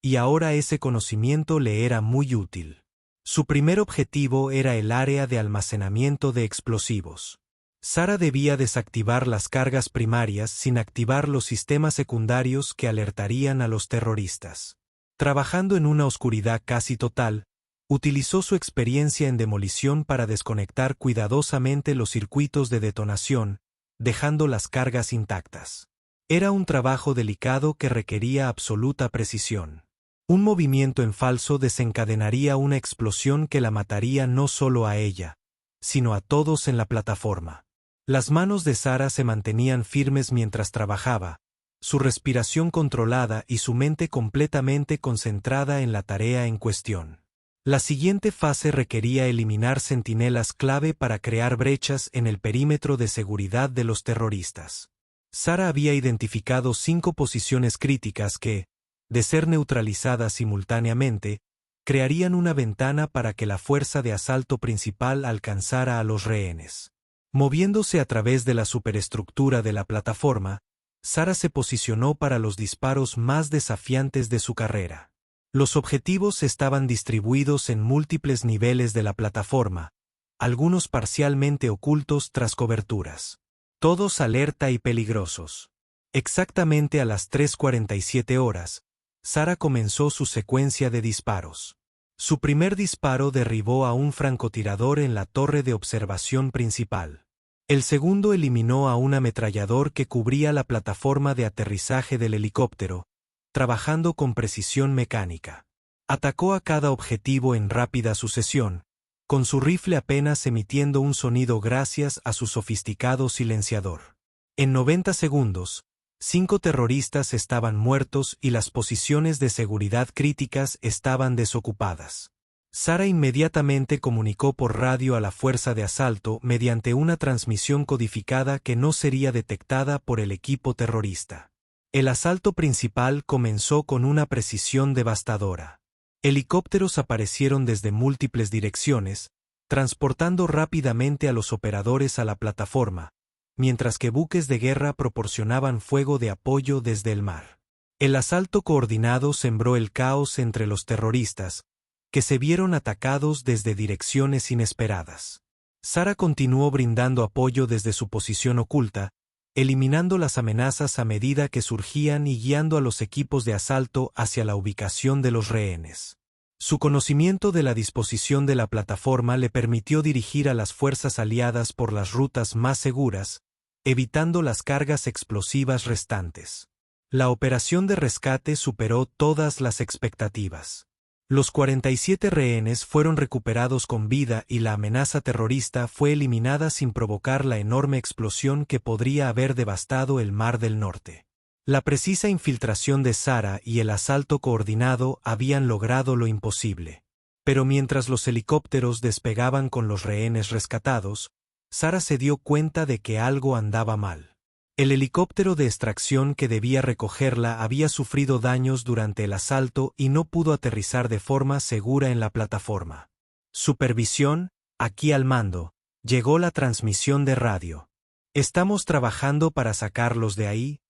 y ahora ese conocimiento le era muy útil. Su primer objetivo era el área de almacenamiento de explosivos. Sara debía desactivar las cargas primarias sin activar los sistemas secundarios que alertarían a los terroristas. Trabajando en una oscuridad casi total, utilizó su experiencia en demolición para desconectar cuidadosamente los circuitos de detonación, dejando las cargas intactas. Era un trabajo delicado que requería absoluta precisión. Un movimiento en falso desencadenaría una explosión que la mataría no solo a ella, sino a todos en la plataforma. Las manos de Sara se mantenían firmes mientras trabajaba, su respiración controlada y su mente completamente concentrada en la tarea en cuestión. La siguiente fase requería eliminar centinelas clave para crear brechas en el perímetro de seguridad de los terroristas. Sara había identificado 5 posiciones críticas que, de ser neutralizadas simultáneamente, crearían una ventana para que la fuerza de asalto principal alcanzara a los rehenes. Moviéndose a través de la superestructura de la plataforma, Sarah se posicionó para los disparos más desafiantes de su carrera. Los objetivos estaban distribuidos en múltiples niveles de la plataforma, algunos parcialmente ocultos tras coberturas. Todos alerta y peligrosos. Exactamente a las 3:47 horas, Sarah comenzó su secuencia de disparos. Su primer disparo derribó a un francotirador en la torre de observación principal. El segundo eliminó a un ametrallador que cubría la plataforma de aterrizaje del helicóptero, trabajando con precisión mecánica. Atacó a cada objetivo en rápida sucesión, con su rifle apenas emitiendo un sonido gracias a su sofisticado silenciador. En 90 segundos, 5 terroristas estaban muertos y las posiciones de seguridad críticas estaban desocupadas. Sarah inmediatamente comunicó por radio a la fuerza de asalto mediante una transmisión codificada que no sería detectada por el equipo terrorista. El asalto principal comenzó con una precisión devastadora. Helicópteros aparecieron desde múltiples direcciones, transportando rápidamente a los operadores a la plataforma, mientras que buques de guerra proporcionaban fuego de apoyo desde el mar. El asalto coordinado sembró el caos entre los terroristas, que se vieron atacados desde direcciones inesperadas. Sarah continuó brindando apoyo desde su posición oculta, eliminando las amenazas a medida que surgían y guiando a los equipos de asalto hacia la ubicación de los rehenes. Su conocimiento de la disposición de la plataforma le permitió dirigir a las fuerzas aliadas por las rutas más seguras, evitando las cargas explosivas restantes. La operación de rescate superó todas las expectativas. Los 47 rehenes fueron recuperados con vida y la amenaza terrorista fue eliminada sin provocar la enorme explosión que podría haber devastado el Mar del Norte. La precisa infiltración de Sarah y el asalto coordinado habían logrado lo imposible. Pero mientras los helicópteros despegaban con los rehenes rescatados, Sarah se dio cuenta de que algo andaba mal. El helicóptero de extracción que debía recogerla había sufrido daños durante el asalto y no pudo aterrizar de forma segura en la plataforma. Supervisión, aquí al mando, llegó la transmisión de radio. Estamos trabajando para sacarlos de ahí,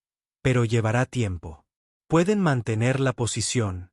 pero llevará tiempo. Pueden mantener la posición.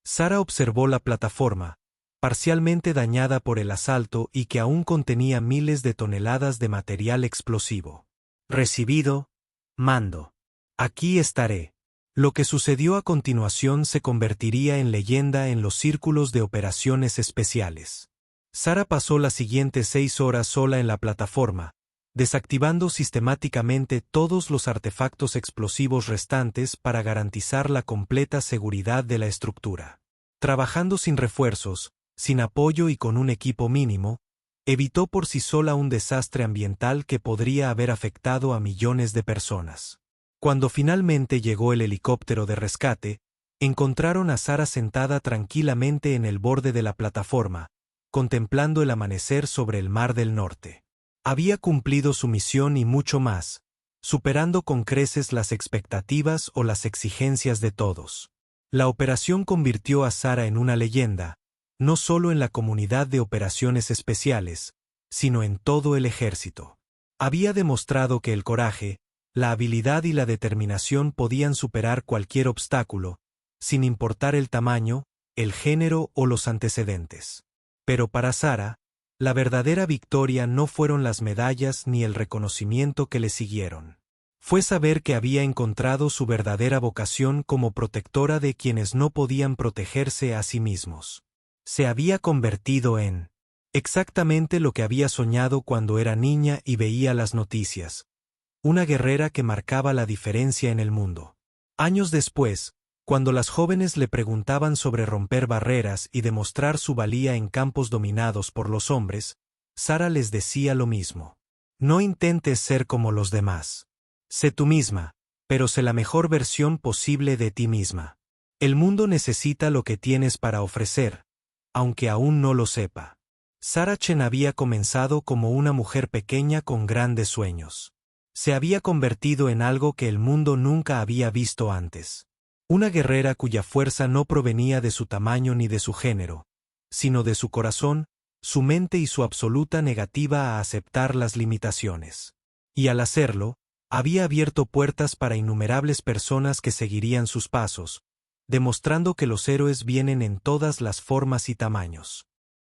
Sarah observó la plataforma, parcialmente dañada por el asalto y que aún contenía miles de toneladas de material explosivo. Recibido, mando. Aquí estaré. Lo que sucedió a continuación se convertiría en leyenda en los círculos de operaciones especiales. Sarah pasó las siguientes 6 horas sola en la plataforma, desactivando sistemáticamente todos los artefactos explosivos restantes para garantizar la completa seguridad de la estructura. Trabajando sin refuerzos, sin apoyo y con un equipo mínimo, evitó por sí sola un desastre ambiental que podría haber afectado a millones de personas. Cuando finalmente llegó el helicóptero de rescate, encontraron a Sarah sentada tranquilamente en el borde de la plataforma, contemplando el amanecer sobre el Mar del Norte. Había cumplido su misión y mucho más, superando con creces las expectativas o las exigencias de todos. La operación convirtió a Sarah en una leyenda, no solo en la comunidad de operaciones especiales, sino en todo el ejército. Había demostrado que el coraje, la habilidad y la determinación podían superar cualquier obstáculo, sin importar el tamaño, el género o los antecedentes. Pero para Sarah, la verdadera victoria no fueron las medallas ni el reconocimiento que le siguieron. Fue saber que había encontrado su verdadera vocación como protectora de quienes no podían protegerse a sí mismos. Se había convertido en exactamente lo que había soñado cuando era niña y veía las noticias. Una guerrera que marcaba la diferencia en el mundo. Años después, cuando las jóvenes le preguntaban sobre romper barreras y demostrar su valía en campos dominados por los hombres, Sarah les decía lo mismo. No intentes ser como los demás. Sé tú misma, pero sé la mejor versión posible de ti misma. El mundo necesita lo que tienes para ofrecer, aunque aún no lo sepa. Sarah Chen había comenzado como una mujer pequeña con grandes sueños. Se había convertido en algo que el mundo nunca había visto antes. Una guerrera cuya fuerza no provenía de su tamaño ni de su género, sino de su corazón, su mente y su absoluta negativa a aceptar las limitaciones. Y al hacerlo, había abierto puertas para innumerables personas que seguirían sus pasos, demostrando que los héroes vienen en todas las formas y tamaños.